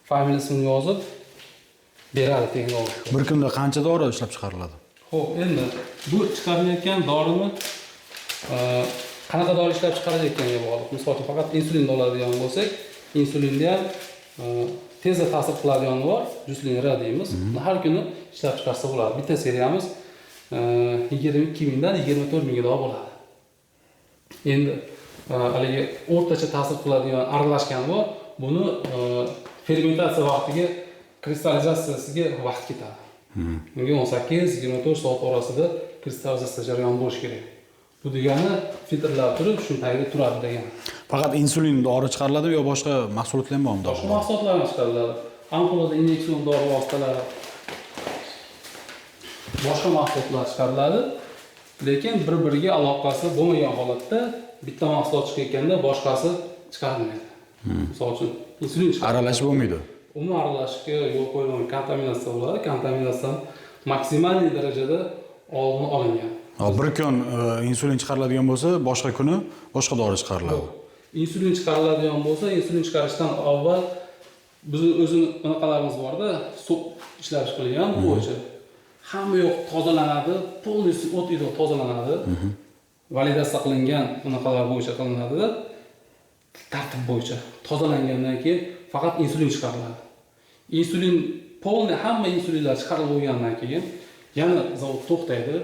S1: familiyasini yozib beradi tenglik.
S2: Bir kunda qancha dori ishlab chiqariladi?
S1: Xo'p, endi bu chiqarilayotgan dorini qanaqa dori ishlab chiqarayotganiga bog'liq. Misol uchun faqat insulinni oladigan bo'lsak, insulinda ham tezda ta'sir qiladigan bor, juslin R deymiz. Har kuni ishlab chiqarsa bo'ladi. Bitta seriyamiz 22 mingdan 24 mingga bo'ladi. Endi haligi o'rtacha ta'sir qiladigan aralashgan bor. Buni fermentatsiya vaqtiga, kristallizatsiyasiga vaqt ketadi. Bunga 18-24 soat orasida kristallizatsiya jarayoni bo'lishi kerak. Bu degani filtrlar turib, shu tagida turadi degani.
S2: Faqat insulin dori chiqariladimi yo boshqa mahsulotlar ham bormi?
S1: Boshqa mahsulotlar ham chiqariladi. Ampulada inyektsion dori vositalari, boshqa mahsulotlar chiqariladi. Lekin bir-biriga aloqasi bo'lmagan holatda bitta mahsulot chiqayotganda boshqasi chiqarilmaydi. Misol uchun insulin
S2: aralash bo'lmaydi.
S1: Uni aralashishga yo'l qo'yilmagan kontaminatsiya bo'ladi. Kontaminatsiya maksimal darajada oldini olingan.
S2: Bir kun insulin chiqariladigan bo'lsa, boshqa kuni boshqa dori chiqariladi.
S1: Insulin chiqariladigan bo'lsa, insulin chiqarishdan avval bizni o'zini anaqalarimiz bor-da, suv ishlab chiqilgan bu bo'yicha. Hamma yoq tozalanadi, полностью o't ido tozalanadi. Validatsiya qilingan anaqalar bo'yicha qilinadi. Tartib bo'yicha tozalangandan keyin faqat insulin chiqariladi. Insulin полный hamma insulinlar chiqarilib bo'lgandan keyin yana zavod to'xtaydi.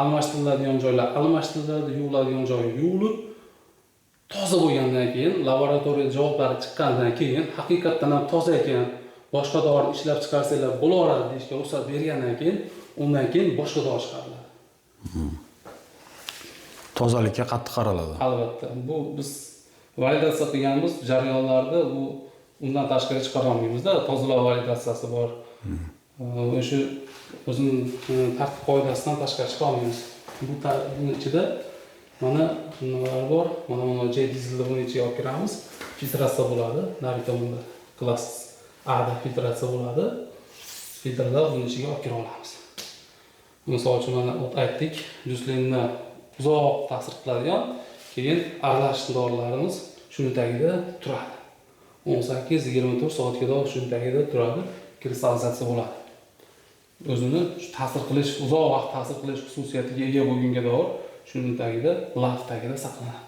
S1: Almashtiriladigan joylar almashtiriladi, yuviladigan joy yuvilib, toza bo'lgandan keyin laboratoriya javoblari chiqqandan keyin haqiqatdan ham toza ekan, boshqa dori ishlab chiqarsanglar bo'laveradi deyishga ruxsat bergandan keyin, undan keyin boshqa dori chiqariladi.
S2: Tozalikka qattiq qaraladi.
S1: Albatta, bu biz validatsiya qilganmiz jarayonlarda bu undan tashqari chiqara olmaymiz-da, tozalash validatsiyasi bor. O'sha o'zining tartib qoidasidan tashqari chiqa olmaymiz. Buni ichida mana nimalar bor. Mana J-dizelni buni ichiga olib kiramiz. Filtratsiya bo'ladi. Navitamunda klass A da filtratsiya bo'ladi. Filtrlar buni ichiga olib kira olamiz. Misol uchun mana aytdik, juslinni uzoq ta'sir qiladigan, keyin aralash dorilarimiz shuni tagida turadi. 18-24 soatga shuni tagida turadi, kristallizatsiya bo'ladi. O'zini ta'sir qilish, uzoq vaqt ta'sir qilish xususiyatiga ega bo'lgunga dori shuni tagida, laf tagida saqlanadi.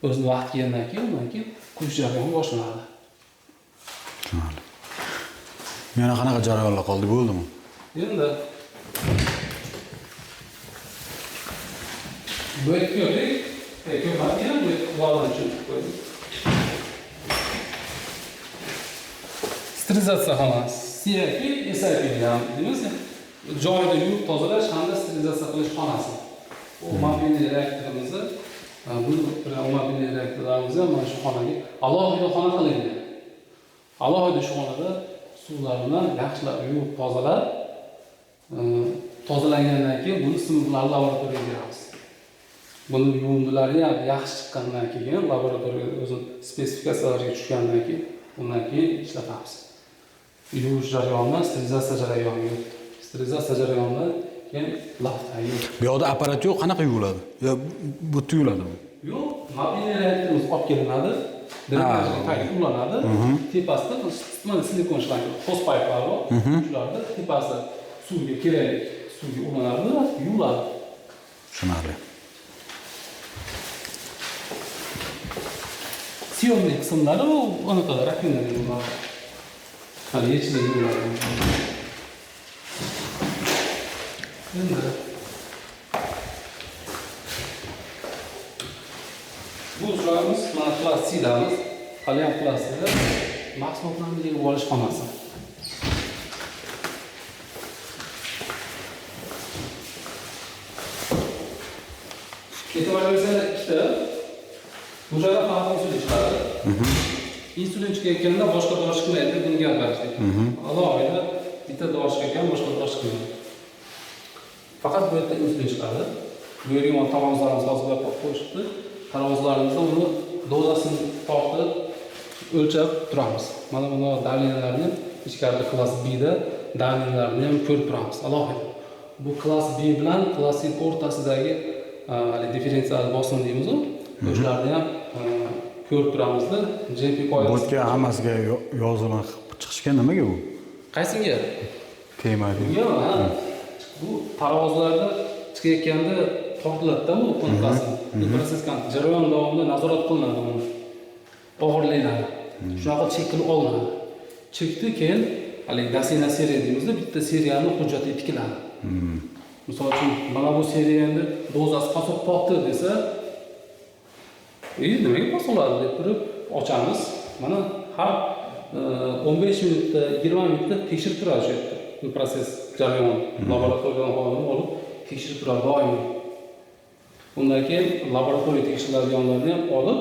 S1: O'zini vaqt kelgandan keyin, undan keyin quyish jarayoni boshlanadi.
S2: Tushunarli. Yana qanaqa jarayonlar qoldi, bo'ldimi?
S1: Endi bu ko'rik, ko'patgan bu ulardan tushunib qo'ydik. Sterilizatsiya xonasi, CRP, SRP deymiz. Joyda yuvib tozalash hamda sterilizatsiya qilish xonasi. Bu mobilniy reaktorimizni, bu mobilniy reaktorlarimizni mana shu xonaga alohida xona qilingan. Alohida shu xonada suvlar bilan yaxshilab yuvib tozalab, tozalangandan keyin buni sinflar laboratoriyaga beramiz. Buni yuvimlari ham yaxshi chiqqandan keyin laboratoriya o'zi spesifikatsiyalariga tushgandan keyin undan keyin ishlatamiz. Yuvish jarayonidan sterilizatsiya jarayoniga o'tdi. Sterilizatsiya jarayonidan keyin laftaga.
S2: Bu yoqda apparat yo'q, qanaqa yuviladi? Yo, bu yerda yuviladimi?
S1: Yo'q, mobilniy reaktorimiz olib kelinadi. drenajli tagi ulanadi. Tepasida mana silikon shlangi, hos payplar bor. Shularda tepasi suvga kerakli suvga ulanadi, yuviladi.
S2: Tushunarli.
S1: Siyomli qismlari u anaqalar rafinali bo'ladi. Hali yechilgan bo'ladi. Endi bu joyimiz mana plastikdamiz. Hali ham plastikda mahsulotlarni yig'ib olish xonasi. E'tiboringizga ikkita bu joyda faqat insulin chiqadi. Insulin chiqayotganda boshqa dori chiqmaydi, buni gapirishdik. Alohida bitta dori chiqayotgan, boshqa dori chiqmaydi. Faqat bu yerda insulin chiqadi. Bu yerga mana tarvuzlarimizni hozirlab qo'yishibdi. Tarvuzlarimizda uni dozasini tortib, o'lchab turamiz. Mana buni davleniyalarni ichkarida klass B da davleniyalarni ham ko'rib turamiz. Alohida. Bu klass B bilan klassik o'rtasidagi differensial bosim deymiz-ku. O'shalarni ham ko'rib turamizda. JP qoidasi.
S2: Bo'tga hammasiga yozilgan chiqishga nimaga bu?
S1: Qaysinga?
S2: Temali.
S1: Yo'q, bu tarvuzlarda chiqayotganda tortiladi-da bu qanaqasi. Proses jarayon davomida nazorat qilinadi uni. Og'irliklari. Shunaqa chek qilib olinadi. Chekdi keyin haligi dasina seriya deymiz-da, bitta seriyani hujjati tikiladi. Misol uchun mana bu seriya endi dozasi pasoq tortdi desa, nimaga pasoqladi deb turib ochamiz. Mana har 15 minutda, 20 minutda tekshirib turadi shu yerda. Bu proses jarayoni laboratoriyadan xodim olib tekshirib turadi doimiy. Undan keyin laboratoriya tekshiradiganlarni ham olib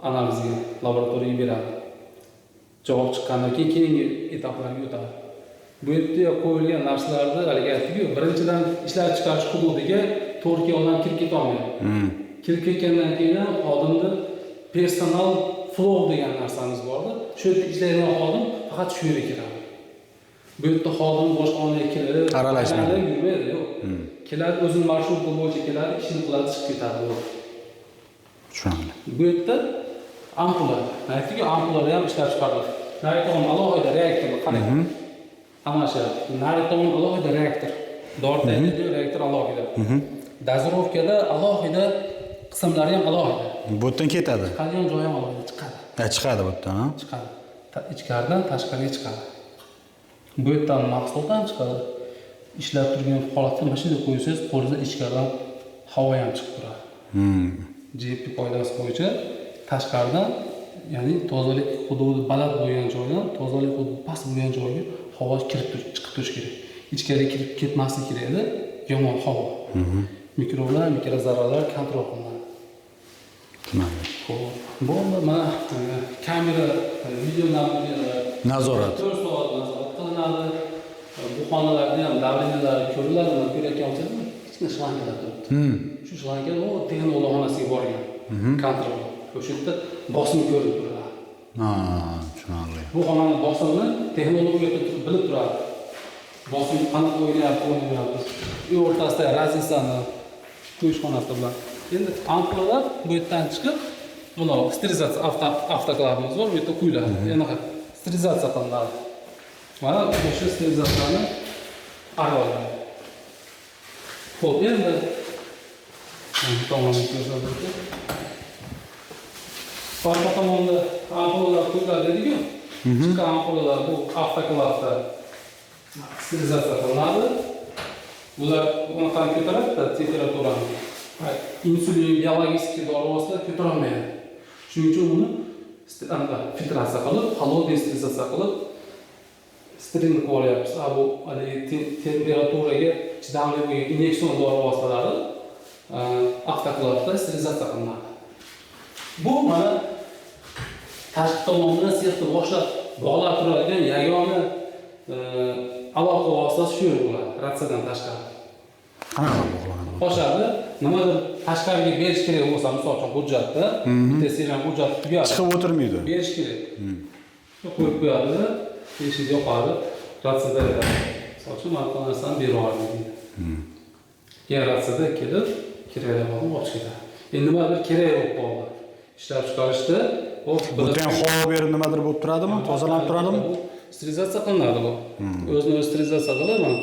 S1: analizga laboratoriyaga beradi. Javob chiqqandan keyin keyingi etaplarga o'tadi. Bu yerda qo'yilgan narsalarni haligi aytdik-ku, birinchidan ishlab chiqarish hududiga to'g'ri kelgan kirib keta olmaydi. Kirib ketgandan keyin ham xodimni personal flow degan narsamiz bor-da. Shu yerda ishlaydigan xodim faqat shu yerga kiradi. Bu yerda xodim boshqonga kelib,
S2: aralashmaydi.
S1: Yurmaydi, yo'q. Keladi, o'zining marshrut bo'yicha keladi, ishini qiladi, chiqib ketadi.
S2: Tushunarli.
S1: Bu yerda ampullar, aytdik-ku, ampullar ham ishlab chiqariladi. Nariton alohida reaktor qarang. Ana shu nariton alohida reaktor. Dordagi reaktor alohida. Dozirovkada alohida qismlari ham alohida.
S2: Bu yerdan ketadi.
S1: Qolgan joyi ham alohida chiqadi.
S2: Chiqadi bu yerdan, ha?
S1: Chiqadi. Ichkaridan tashqariga chiqadi. Bu yerdan mahsulotdan chiqadi. Ishlab turgan holatda mashina qo'ysangiz, qo'lingizdan ichkaridan havo ham chiqib turadi. JP qoidasi bo'yicha tashqaridan, ya'ni tozalik hududi baland bo'lgan joydan tozalik hududi past bo'lgan joyga havo chiqib turishi kerak. Ichkariga kirib ketmasligi kerak edi, yomon havo. Mikroblar, mikrozarralar kontrol qilinadi.
S2: Tushunarli.
S1: Xo'p, bo'ldi, mana kamera, video
S2: Nazorat.
S1: 4 soat nazorat qilinadi. Bu xonalarda ham davleniyalari ko'riladi, ko'rayotgan bo'lsangiz, kichkina shlankalar turibdi. Shu shlankalar o texnologiya xonasiga borgan. Kontrol. O'sha yerda bosim ko'rib turadi.
S2: Tushunarli.
S1: Bu xonani bosimini texnologiya bilib turadi. Bosim qanaqa o'ynayapti. U o'rtasida razницаны qo'yish xonasi bilan. Endi ampulalar bu yerdan chiqib, buni sterilizatsiya avtoklavimiz bor, bu yerda quyiladi. Yana sterilizatsiya qilinadi. Mana o'sha sterilizatsiyani aralashadi. Xo'p, endi tomonga ko'rsatdik. Boshqa tomonda ampulalar quyiladi dedik-ku. Chiqqan ampulalar bu avtoklavda sterilizatsiya qilinadi. Bular unaqa ko'taradi, temperaturani. Insulin biologik dori vosita ko'tarolmaydi. Shuning uchun uni filtratsiya qilib, holodniy sterilizatsiya qilib sterilni qo'yapmiz. Bu temperaturaga chidamli bo'lgan inyeksiyon dori vositalari avtoklavda sterilizatsiya qilinadi. Bu mana tashqi tomondan sexni boshlab bog'lab turadigan yagona aloqa vositasi shu bo'ladi, ratsiyadan tashqari.
S2: Qanaqa bog'lanadi?
S1: Qo'shadi, nimadir tashqariga berish kerak bo'lsa, misol uchun hujjatda, bitta serial hujjat tugadi.
S2: Chiqib o'tirmaydi.
S1: Berish kerak. Qo'yib qo'yadi, eshik yoqadi, ratsiyada aytadi. Misol uchun mana bu narsani berib yuboradi deydi. Keyin ratsiyada kelib, kerakli bo'lgan olib ketadi. Endi nimadir kerak bo'lib qoldi. Ishlab chiqarishda
S2: Bu ham havo berib nimadir bo'lib turadimi? Tozalanib turadimi?
S1: Sterilizatsiya qilinadi bu. O'zini o'zi sterilizatsiya qilaman.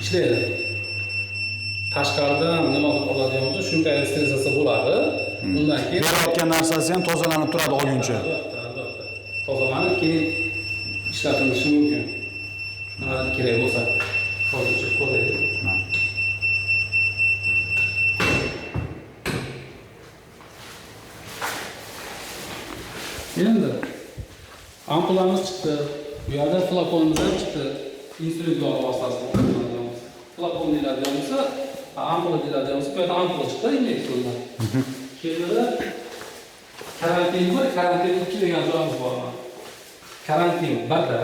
S1: Ishlaydi. Tashqaridan nima qilib oladigan bo'lsa, shunday sterilizatsiya bo'ladi. Undan keyin
S2: Berayotgan narsasi ham tozalanib turadi olguncha.
S1: Albatta. Tozalanib keyin ishlatilishi mumkin. Kerak bo'lsa. Hozircha ko'raylik. Endi ampulamiz chiqdi. Bu yerda flakonimiz ham chiqdi. Insulin dori vositasi. Flakon deyiladigan bo'lsa, ampula deyiladigan bo'lsa, bu yerda ampula chiqdi inyeksiyonlar. Keyin karantin bor, karantin 2 degan joyimiz bor. Karantin 1da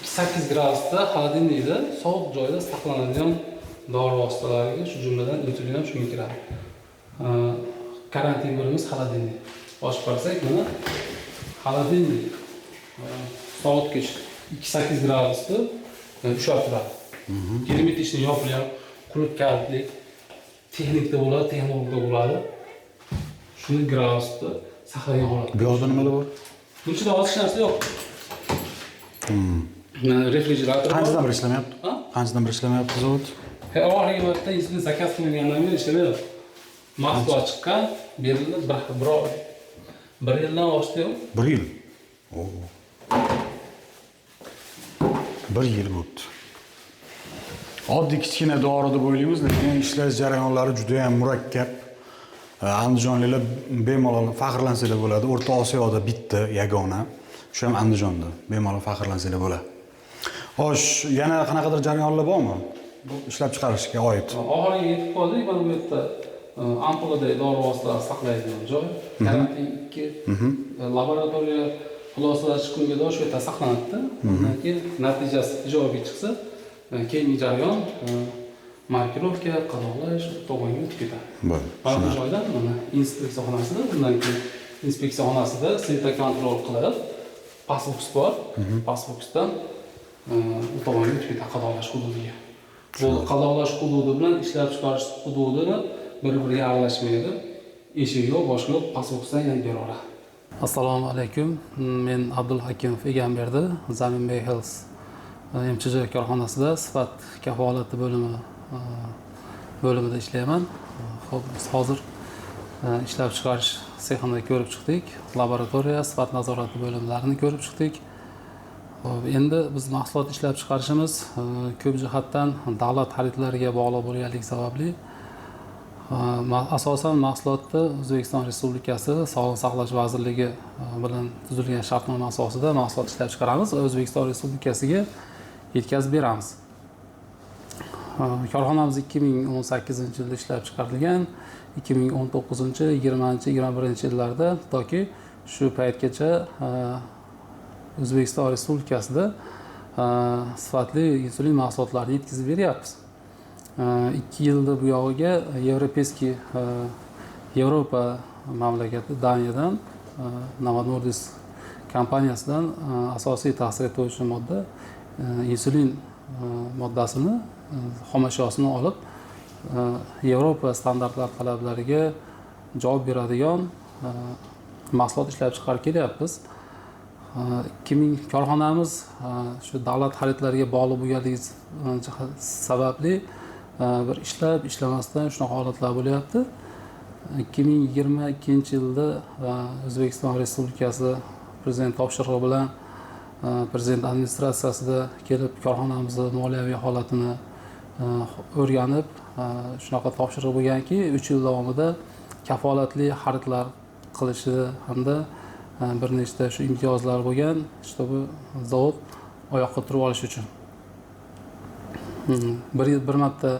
S1: 8 gradusda xolodilnikda sovuq joyda saqlanadigan dori vositalariga, shu jumladan insulin ham shunga kiradi. Karantin birimiz xolodilnik. Ochib qarsak, mana xolodilnik soatga 2-8 gradusda ushlab turadi. Hermetичный yopilgan quruq kalitlik texnikda bo'ladi, texnologiyada bo'ladi. Shuni gradusda saqlagan holatda.
S2: Bu yoqda nimalar bor?
S1: Buncha da hech narsa yo'q. Refrigerator.
S2: Qanchadan beri ishlamayapti? Qanchadan beri ishlamayapti zavod?
S1: Oxirgi vaqtda insulin zakaz qilingandan beri ishlamayapti. Mahsulot chiqqan, berildi, bir yildan oshdi-yu.
S2: 1 yil. Oo. 1 yil bo'ldi. Oddiy kichkina dori deb o'ylaymiz, lekin ishlash jarayonlari juda ham murakkab. Andijonliklar bemalol faxrlansanglar bo'ladi. O'rta Osiyoda bitta yagona, shu ham Andijonda. Bemalol faxrlansanglar bo'ladi. Xo'sh, yana qanaqadir jarayonlar bormi? Bu ishlab chiqarishga oid.
S1: Oxiriga yetib qoldik, mana bu yerda ampulada dori vositalarini saqlaydigan joy. Karantin 2 laboratoriya xulosalash kunga shu yerda saqlanadi. Undan keyin natijasi ijobiy chiqsa, keyingi jarayon markirovka, qadoqlash, to'g'onga o'tib ketadi.
S2: Bo'ldi.
S1: Mana bu joydan mana inspeksiya xonasida, undan keyin inspeksiya xonasida senta kontrol qilib, pasboks bor. Pasboksdan to'g'onga o'tib ketadi qadoqlash hududiga. Bu qadoqlash hududi bilan ishlab chiqarish hududini bir-biriga aralashmaydi. Eshik yo'q, boshqa yo'q, pasboksdan yana beraveradi. Assalomu alaykum. Men Abdulhakimov Egamberdi, Zaminbay Health MCJ korxonasida sifat kafolati bo'limida ishlayman. Hozir ishlab chiqarish sexini ko'rib chiqdik. Laboratoriya, sifat nazorati bo'limlarini ko'rib chiqdik. Endi biz mahsulot ishlab chiqarishimiz ko'p jihatdan davlat xaridlariga bog'liq bo'lganligi sababli asosan mahsulotni O'zbekiston Respublikasi Sog'liqni saqlash vazirligi bilan tuzilgan shartnoma asosida mahsulot ishlab chiqaramiz va O'zbekiston Respublikasiga yetkazib beramiz. Korxonamiz 2018-yilda ishlab chiqarilgan, 2019-20-21 yillarda toki shu paytgacha O'zbekiston Respublikasida sifatli insulin mahsulotlarini yetkazib beryapmiz. 2 yilda bu yog'iga Yevropa mamlakati Daniyadan Novo Nordisk kompaniyasidan asosiy ta'sir etuvchi modda insulin moddasini xomashyosini olib Yevropa standartlar talablariga javob beradigan mahsulot ishlab chiqarib kelyapmiz. Korxonamiz shu davlat xaridlariga bog'liq bo'lganligi sababli bir ishlamasdan shunaqa holatlar bo'lyapti. 2022-yilda O'zbekiston Respublikasi Prezident topshirig'i bilan Prezident administratsiyasida kelib korxonamizni moliyaviy holatini o'rganib, shunaqa topshiriq bo'lganki, 3 yil davomida kafolatli xaridlar qilishi hamda bir nechta shu imtiyozlar bo'lgan, bu zavod oyoqqa turib olish uchun. Bir marta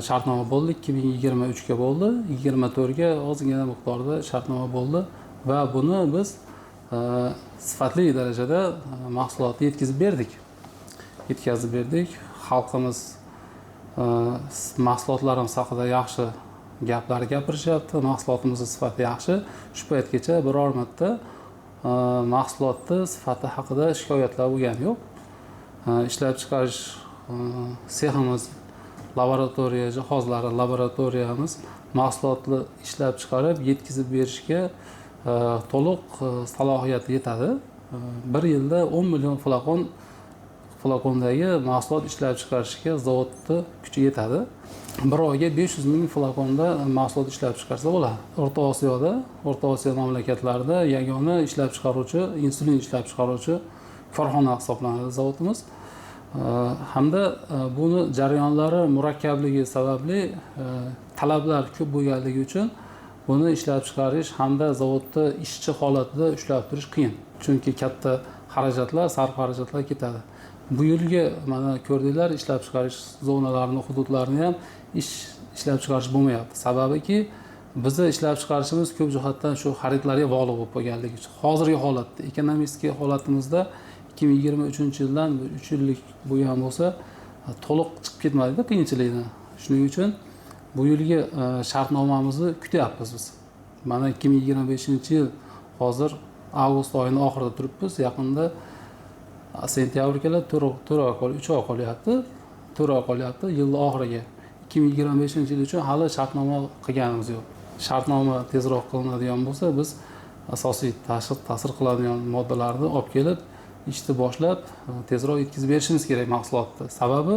S1: shartnoma bo'ldi, 2023 ga bo'ldi, 24 ga ozgina miqdorda shartnoma bo'ldi va buni biz sifatli darajada mahsulotni yetkazib berdik. Xalqimiz mahsulotlarimiz haqida yaxshi gaplar gapirishyapti, mahsulotimiz sifati yaxshi. Shu paytgacha biror marta mahsulotni sifati haqida shikoyatlar bo'lgani yo'q. Ishlab chiqarish seximiz laboratoriya jihozlari, laboratoriyamiz mahsulotni ishlab chiqarib, yetkazib berishga to'liq salohiyati yetadi. Bir yilda 10 million flakondagi mahsulot ishlab chiqarishga zavodni kuchi yetadi. Bir oyga 500 ming flakonda mahsulot ishlab chiqarsa bo'ladi. O'rta Osiyo mamlakatlarida yagona ishlab chiqaruvchi, insulin ishlab chiqaruvchi korxona hisoblanadi zavodimiz. Hamda buni jarayonlari murakkabligi sababli talablar ko'p bo'lganligi uchun buni ishlab chiqarish hamda zavodda ishchi holatida ushlab turish qiyin. Chunki katta xarajatlar, sarf xarajatlar ketadi. Bu yilgi mana ko'rdinglar, ishlab chiqarish zonalarini, hududlarini ham ishlab chiqarish bo'lmayapti. Sababiki bizni ishlab chiqarishimiz ko'p jihatdan shu xaridlarga bog'liq bo'lib qolganligi uchun. Hozirgi holatda, ekonomik holatimizda 2023-yildan 3 yillik bo'lgan bo'lsa, to'liq chiqib ketmadi qiyinchilikdan. Shuning uchun bu yilgi shartnomamizni kutyapmiz biz. Mana 2025-yil hozir avgust oyining oxirida turibmiz. Yaqinda sentyabr keladi, 3 oy qolyapti. 4 oy qolyapti yilning oxiriga. 2025-yil uchun hali shartnoma qilganimiz yo'q. Shartnoma tezroq qilinadigan bo'lsa, biz asosiy ta'sir qiladigan moddalarni olib kelib, ishni boshlab, tezroq yetkazib berishimiz kerak mahsulotni. Sababi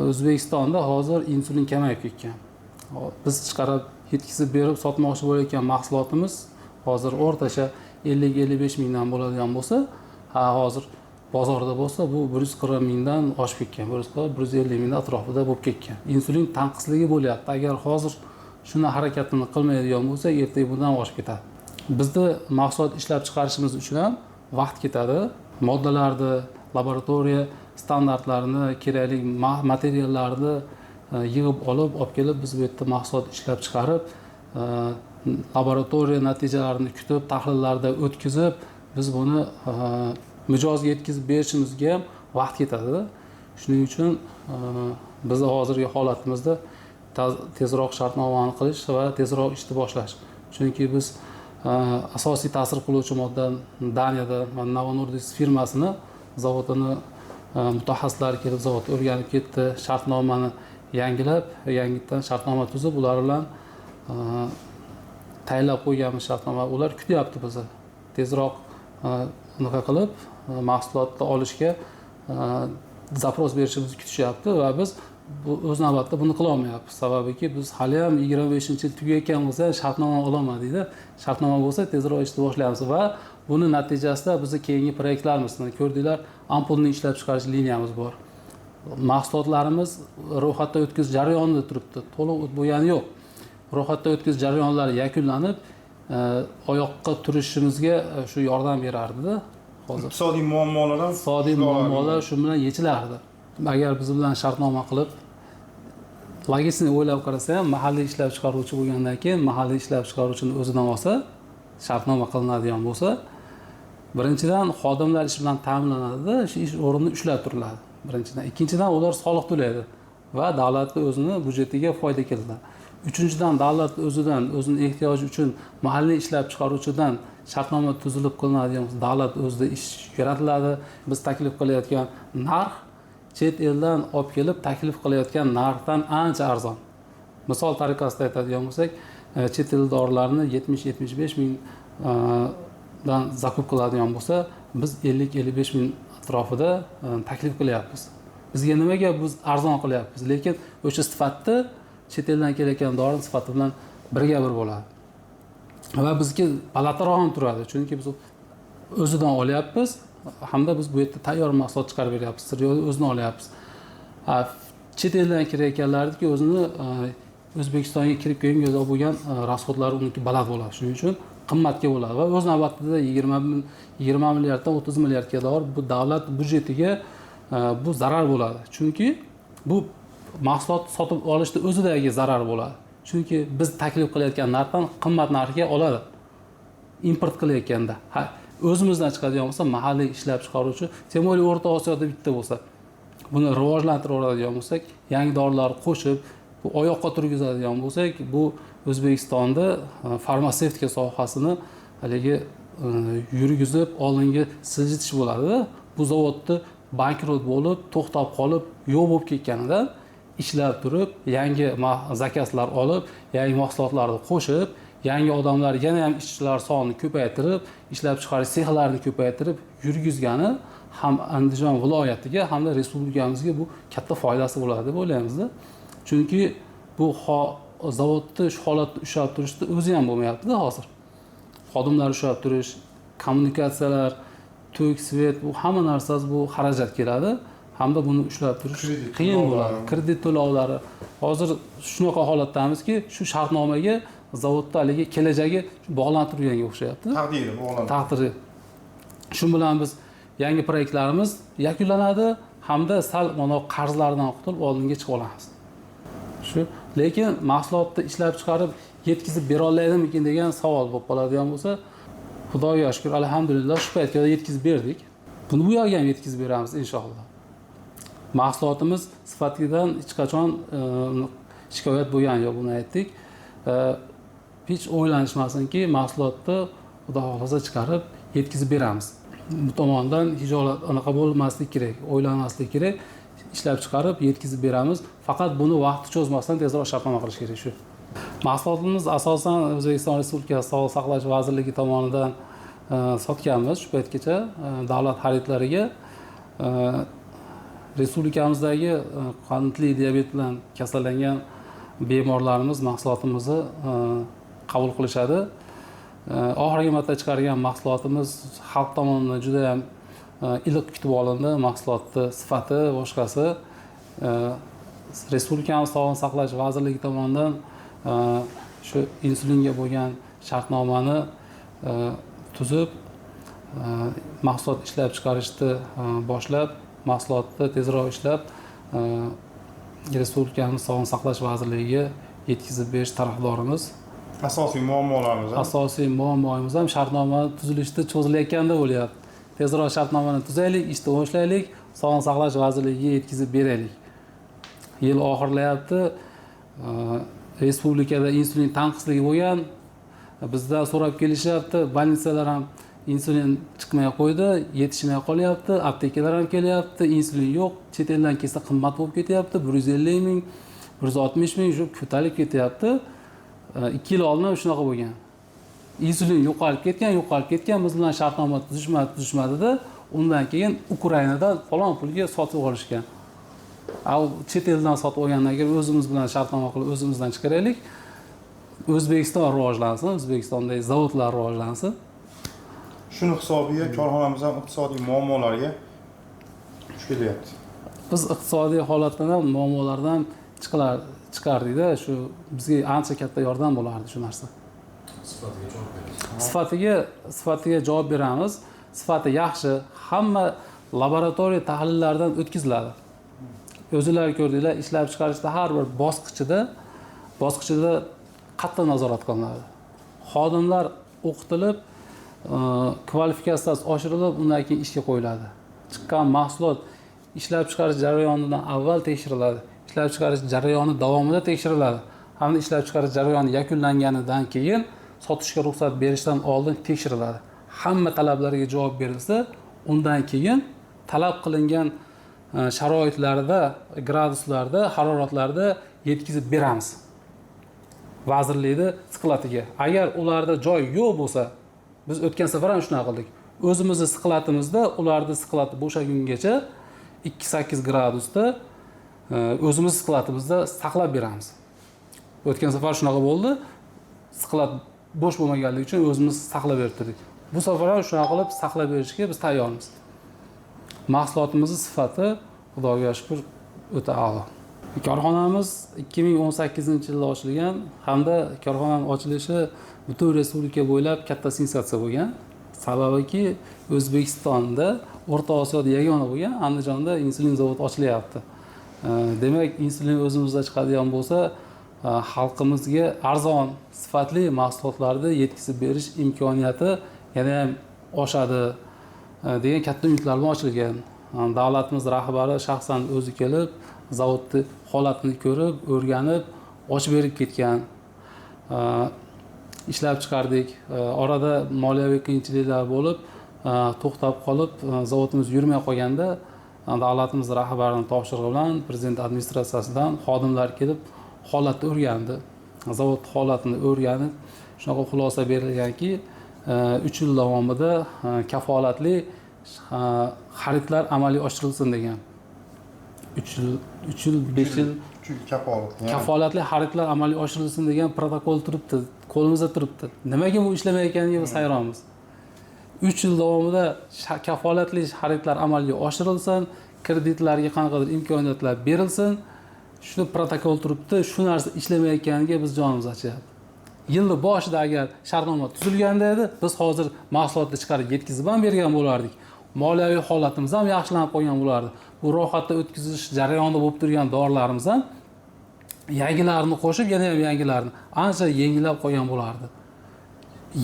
S1: O'zbekistonda hozir insulin kamayib ketgan. Biz chiqarib yetkazib berib sotmoqchi bo'layotgan mahsulotimiz hozir o'rtacha 50-55 mingdan bo'ladigan bo'lsa, hozir bozorda bo'lsa bu 140 mingdan oshib ketgan, 150 mingdan atrofida bo'lib ketgan. Insulin tanqisligi bo'lyapti. Agar hozir shuni harakatini qilmaydigan bo'lsa, ertaga bundan oshib ketadi. Bizda mahsulot ishlab chiqarishimiz uchun ham vaqt ketadi. Moddalarni, laboratoriya standartlarini, kerakli materiallarni yig'ib olib kelib, biz bu yerda mahsulot ishlab chiqarib, laboratoriya natijalarini kutib, tahlillarda o'tkazib, biz buni mijozga yetkazib berishimizga ham vaqt ketadi. Shuning uchun biz hozirgi holatimizda tezroq shartnomani qilish va tezroq ishni boshlash. Chunki biz asosiy ta'sir qiluvchi modda Daniyada Novo Nordisk firmasini zavodini mutaxassislari kelib zavodga o'rganib ketdi, shartnomani yangitdan shartnoma tuzib, ular bilan tayinlab qo'yganmiz shartnoma. Ular kutyapti bizni. Tezroq unaqa qilib mahsulotni olishga zapros berishimizni kutishyapti va biz o'z navbatda buni qila olmayapmiz. Sababiki biz hali ham 25-yil tugayotgan bo'lsa shartnoma ololmadik-da. Shartnoma bo'lsa tezroq ishni boshlaymiz va buni natijasida bizni keyingi proyektlarimizni ko'rdinglar, ampulni ishlab chiqarish liniyamiz bor. Mahsulotlarimiz ro'yxatdan o'tkazish jarayonida turibdi. To'liq bo'lgani yo'q. Ro'yxatdan o'tkazish jarayonlari yakunlanib, oyoqqa turishimizga shu yordam berardi-da. Hozir
S3: iqtisodiy
S1: muammolar shu bilan yechilardi. Agar biz bilan shartnoma qilib, logistikani o'ylab qarasa ham, mahalliy ishlab chiqaruvchi bo'lgandan keyin mahalliy ishlab chiqaruvchini o'zidan olsa, shartnoma qilinadigan bo'lsa, birinchidan xodimlar ish bilan ta'minlanadi, shu ish o'rnini ushlab turiladi. Birinchidan, ikkinchidan ular soliq to'laydi va davlatning o'zini byudjetiga foyda keladi. Uchinchidan, davlat o'zining ehtiyoji uchun mahalliy ishlab chiqaruvchidan shartnoma tuzilib qilinadigan bo'lsa, davlat o'zida ish yaratiladi. Biz taklif qilayotgan narx chet eldan olib kelib taklif qilayotgan narxdan ancha arzon. Misol tariqasida aytadigan bo'lsak, chet el dorilarini 70-75 ming dan zakup qiladigan bo'lsa, biz 50-55 ming atrofida taklif qilyapmiz. Bizga nimaga biz arzon qilyapmiz, lekin o'sha sifatni chet eldan kelayotgan dori sifati bilan birga bir bo'ladi. Va bizga balandroq ham turadi, chunki biz o'zidan olyapmiz. Hamda biz bu yerda tayyor mahsulot chiqarib beryapmiz, o'zini olyapmiz. Chet eldan kelayotganlarniki o'zini O'zbekistonga kirib kelgan bo'lgan rasxodlari uniki baland bo'ladi. Shuning uchun qimmatga bo'ladi va o'z navbatida 20 milliarddan 30 milliardga dollar bu davlat byudjetiga bu zarar bo'ladi. Chunki bu mahsulot sotib olishda o'zidagi zarar bo'ladi. Chunki biz taklif qilayotgan narxdan qimmat narxga oladi. Import qilayotganda. O'zimizdan chiqadigan bo'lsa, mahalliy ishlab chiqaruvchi, Temoliy O'rta Osiyoda bitta bo'lsa, buni rivojlantirib oladigan bo'lsak, yangi dorilar qo'shib, bu oyoqqa turgizadigan bo'lsak, bu O'zbekistonda farmatsevtika sohasini haligi yurgizib, oldinga siljitish bo'ladi-da. Bu zavodni bankrot bo'lib, to'xtab qolib, yo'q bo'lib ketganidan ishlab turib, yangi zakazlar olib, yangi mahsulotlarni qo'shib, yangi odamlar yana ham ishchilar sonini ko'paytirib, ishlab chiqarish sexlarini ko'paytirib yurgizgani ham Andijon viloyatiga hamda respublikamizga bu katta foydasi bo'ladi deb o'ylaymiz-da. Chunki bu zavodni shu holatda ushlab turishda o'zi ham bo'lmayapti-da hozir. Xodimlar ushlab turish, kommunikatsiyalar, to'k, svet, bu hamma narsasi bu xarajat keladi. Hamda buni ushlab turish qiyin bo'ladi. Kredit to'lovlari. Hozir shunaqa holatdamizki, shu shartnomaga zavodda haligi kelajagi bog'lanib turganga o'xshayapti.
S3: Taqdiri bog'lanib.
S1: Taqdiri. Shu bilan biz yangi proyektlarimiz yakunlanadi hamda sal mana qarzlardan qutulib oldinga chiqa olamiz. Shu, lekin mahsulotni ishlab chiqarib yetkazib bera oladimikin degan savol bo'lib qoladigan bo'lsa, Xudoga shukr, alhamdulillah shu paytga yetkazib berdik. Buni bu yerga ham yetkazib beramiz inshaalloh. Mahsulotimiz sifatidan hech qachon shikoyat bo'lgani yo'q, buni aytdik. Hech o'ylanishmasinki, mahsulotni Xudo xolasa chiqarib yetkazib beramiz. Bu tomondan hijolat anaqa bo'lmaslik kerak, o'ylanmaslik kerak. Ishlab chiqarib yetkazib beramiz. Faqat buni vaqti cho'zmasdan tezroq shartnoma qilish kerak shu. Mahsulotimiz asosan O'zbekiston Respublikasi Sog'liqni saqlash vazirligi tomonidan sotganmiz shu paytgacha davlat xaridlariga. Respublikamizdagi qandli diabet bilan kasallangan bemorlarimiz mahsulotimizni qabul qilishadi. Oxirgi marta chiqargan mahsulotimiz xalq tomonidan juda ham iliq kutib olindi. Mahsulotni sifati, boshqasi Respublikamiz Sog'liqni saqlash vazirligi tomonidan shu insulinga bo'lgan shartnomani tuzib, mahsulot ishlab chiqarishni boshlab, mahsulotni tezroq ishlab Respublikamiz Sog'liqni saqlash vazirligiga yetkazib berish tarafdorimiz.
S3: Asosiy muammolarimiz ham.
S1: Asosiy muammoimiz ham shartnoma tuzilishda cho'zilayotganda bo'lyapti. Tezroq shartnomani tuzaylik, ishni boshlaylik, Sog'liqni saqlash vazirligiga yetkazib beraylik. Yil oxirlayapti. Respublikada insulin tanqisligi bo'lgan. Bizdan so'rab kelishyapti. Больницаlar ham insulin chiqmay qo'ydi, yetishmay qolyapti. Aptekalar ham kelyapti, insulin yo'q. Chet eldan kelsa qimmat bo'lib ketyapti. 150 ming, 160 ming shu ko'tarilib ketyapti. 2 yil oldin shunaqa bo'lgan. Insulin yo'qolib ketgan, biz bilan shartnoma tuzishmadi-da, undan keyin Ukrainadan falon pulga sotib olishgan. Chet eldan sotib olgandan keyin o'zimiz bilan shartnoma qilib o'zimizdan chiqaraylik. O'zbekiston rivojlansin, O'zbekistondagi zavodlar rivojlansin.
S3: Shuni hisobiga korxonamiz ham iqtisodiy muammolarga duch kelyapti.
S1: Biz iqtisodiy holatdan ham muammolardan chiqardik-da, shu bizga ancha katta yordam bo'lardi shu narsa. Sifatiga javob beramiz. Sifati yaxshi, hamma laboratoriya tahlillaridan o'tkaziladi. O'zinglar ko'rdinglar, ishlab chiqarishda har bir bosqichida qattiq nazorat qilinadi. Xodimlar o'qitilib, kvalifikatsiyasi oshirilib, undan keyin ishga qo'yiladi. Chiqqan mahsulot ishlab chiqarish jarayonidan avval tekshiriladi. Ishlab chiqarish jarayoni davomida tekshiriladi. Hamda ishlab chiqarish jarayoni yakunlanganidan keyin sotishga ruxsat berishdan oldin tekshiriladi. Hamma talablarga javob berilsa, undan keyin talab qilingan sharoitlarda, graduslarda, haroratlarda yetkazib beramiz. Vazirlikning skladiga. Agar ularda joy yo'q bo'lsa, biz o'tgan safar ham shunaqa qildik. O'zimizning skladimizda ularning skladi bo'shagungacha 2-8 gradusda o'zimiz skladimizda saqlab beramiz. O'tgan safar shunaqa bo'ldi. Sklad bo'sh bo'lmaganligi uchun o'zimiz saqlab berdik. Bu safar ham shunaqa qilib saqlab berishga biz tayyormiz. Mahsulotimizning sifati Xudoga shukr o'ta a'lo. Korxonamiz 2018-yilda ochilgan hamda korxonaning ochilishi butun respublika bo'ylab katta sensatsiya bo'lgan. Sababiki O'zbekistonda, O'rta Osiyoda yagona bo'lgan Andijonda insulin zavodi ochilyapti. Demak, insulin o'zimizda chiqadigan bo'lsa, xalqimizga arzon, sifatli mahsulotlarni yetkazib berish imkoniyati yana ham oshadi degan katta umidlar bilan ochilgan. Davlatimiz rahbari shaxsan o'zi kelib, zavodni holatini ko'rib, o'rganib, ochib berib ketgan. Ishlab chiqardik. Orada moliyaviy qiyinchiliklar bo'lib, to'xtab qolib, zavodimiz yurmay qolganda davlatimiz rahbarining topshirig'i bilan prezident administratsiyasidan xodimlar kelib holatni o'rgandi. Zavod holatini o'rganib, shunaqa xulosa berilganki, 3 yil davomida kafolatli xaridlar amalga oshirilsin degan. 3 yil 5 yil kafolatli xaridlar amalga oshirilsin degan protokol turibdi, qo'limizda turibdi. Nimaga bu ishlamayotganiga biz hayronmiz. 3 yil davomida kafolatli xaridlar amalga oshirilsin, kreditlarga qanaqadir imkoniyatlar berilsin. Shu protokol turibdi, shu narsa ishlamayotganiga biz jonimiz achyapti. Yilning boshida agar shartnoma tuzilganda edi, biz hozir mahsulotni chiqarib yetkazib ham bergan bo'lardik. Moliyaviy holatimiz ham yaxshilanib qolgan bo'lardi. Bu ro'yxatdan o'tkazish jarayonida bo'lib turgan dorilarimiz ham yangilarini qo'shib, yana ham yangilarini ancha yengillab qolgan bo'lardi.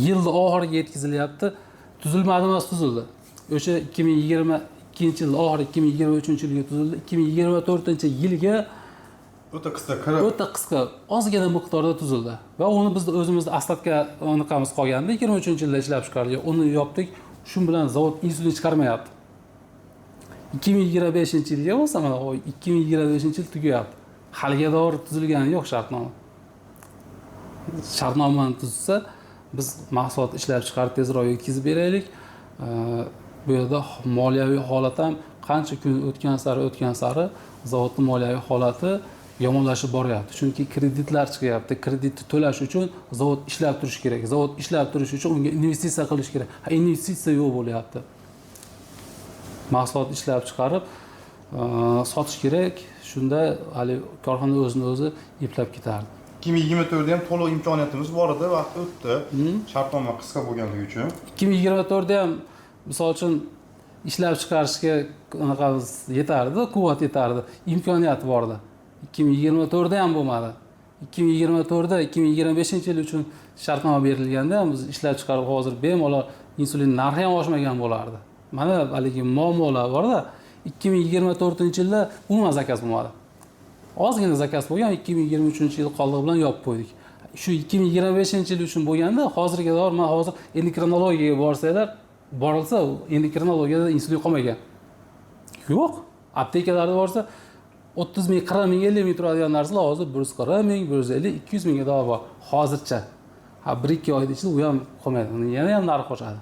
S1: Yilning oxiriga yetkazilyapti. Tuzilmadi emas, tuzildi. O'sha 2022-yil oxiri 2023-yilga tuzildi. 2024-yilga o'ta qisqa ozgina miqdorda tuzildi va uni biz o'zimizning aslatga aniqamiz qolganda 23-yilda ishlab chiqarilgan. Uni yopdik. Shu bilan zavod insulin chiqarmayapti. 2025-yilga bo'lsa mana 2025-yil tugayapti. Haligador tuzilgani yo'q shartnoma. Shartnomani tuzsa, biz mahsulot ishlab chiqarib tezroq yetkazib beraylik. Bu yerda moliyaviy holat ham qancha kun o'tgan sari zavodning moliyaviy holati yomonlashib boryapti. Chunki kreditlar chiqyapti. Kreditni to'lash uchun zavod ishlab turish kerak. Zavod ishlab turish uchun unga investitsiya qilish kerak. Investitsiya yo'q bo'lyapti. Mahsulot ishlab chiqarib sotish kerak. Shunda hali korxona o'zini o'zi eplab ketardi.
S3: 2024da ham to'liq imkoniyatimiz bor edi, vaqt o'tdi. Shartnoma qisqa bo'lganligi uchun.
S1: 2024da ham misol uchun ishlab chiqarishga qanaqamiz yetardi, quvvat yetardi, imkoniyat bor edi. 2024da ham bo'lmadi. 2024da 2025-yil uchun shartnoma berilganda ham biz ishlab chiqarib hozir bemalol insulin narxi ham oshmagan bo'lardi. Mana haligi muammolar bor-da. 2024-yilda umuman zakaz bo'lmadi. Ozgina zakaz bo'lgan, 2023-yil qoldig'i bilan yopib qo'ydik. Shu 2025-yil uchun bo'lganda hozirga doir men hozir endokrinologiyaga borsanglar, borilsa endokrinologiyada insulin qolmagan. Yo'q. Aptekalarda borsa 30 ming, 40 ming, 50 ming turadigan narsalar hozir 140 ming, 150, 200 mingga bor hozircha. 1-2 oyda ichida u ham qolmaydi. Yana ham narx oshadi.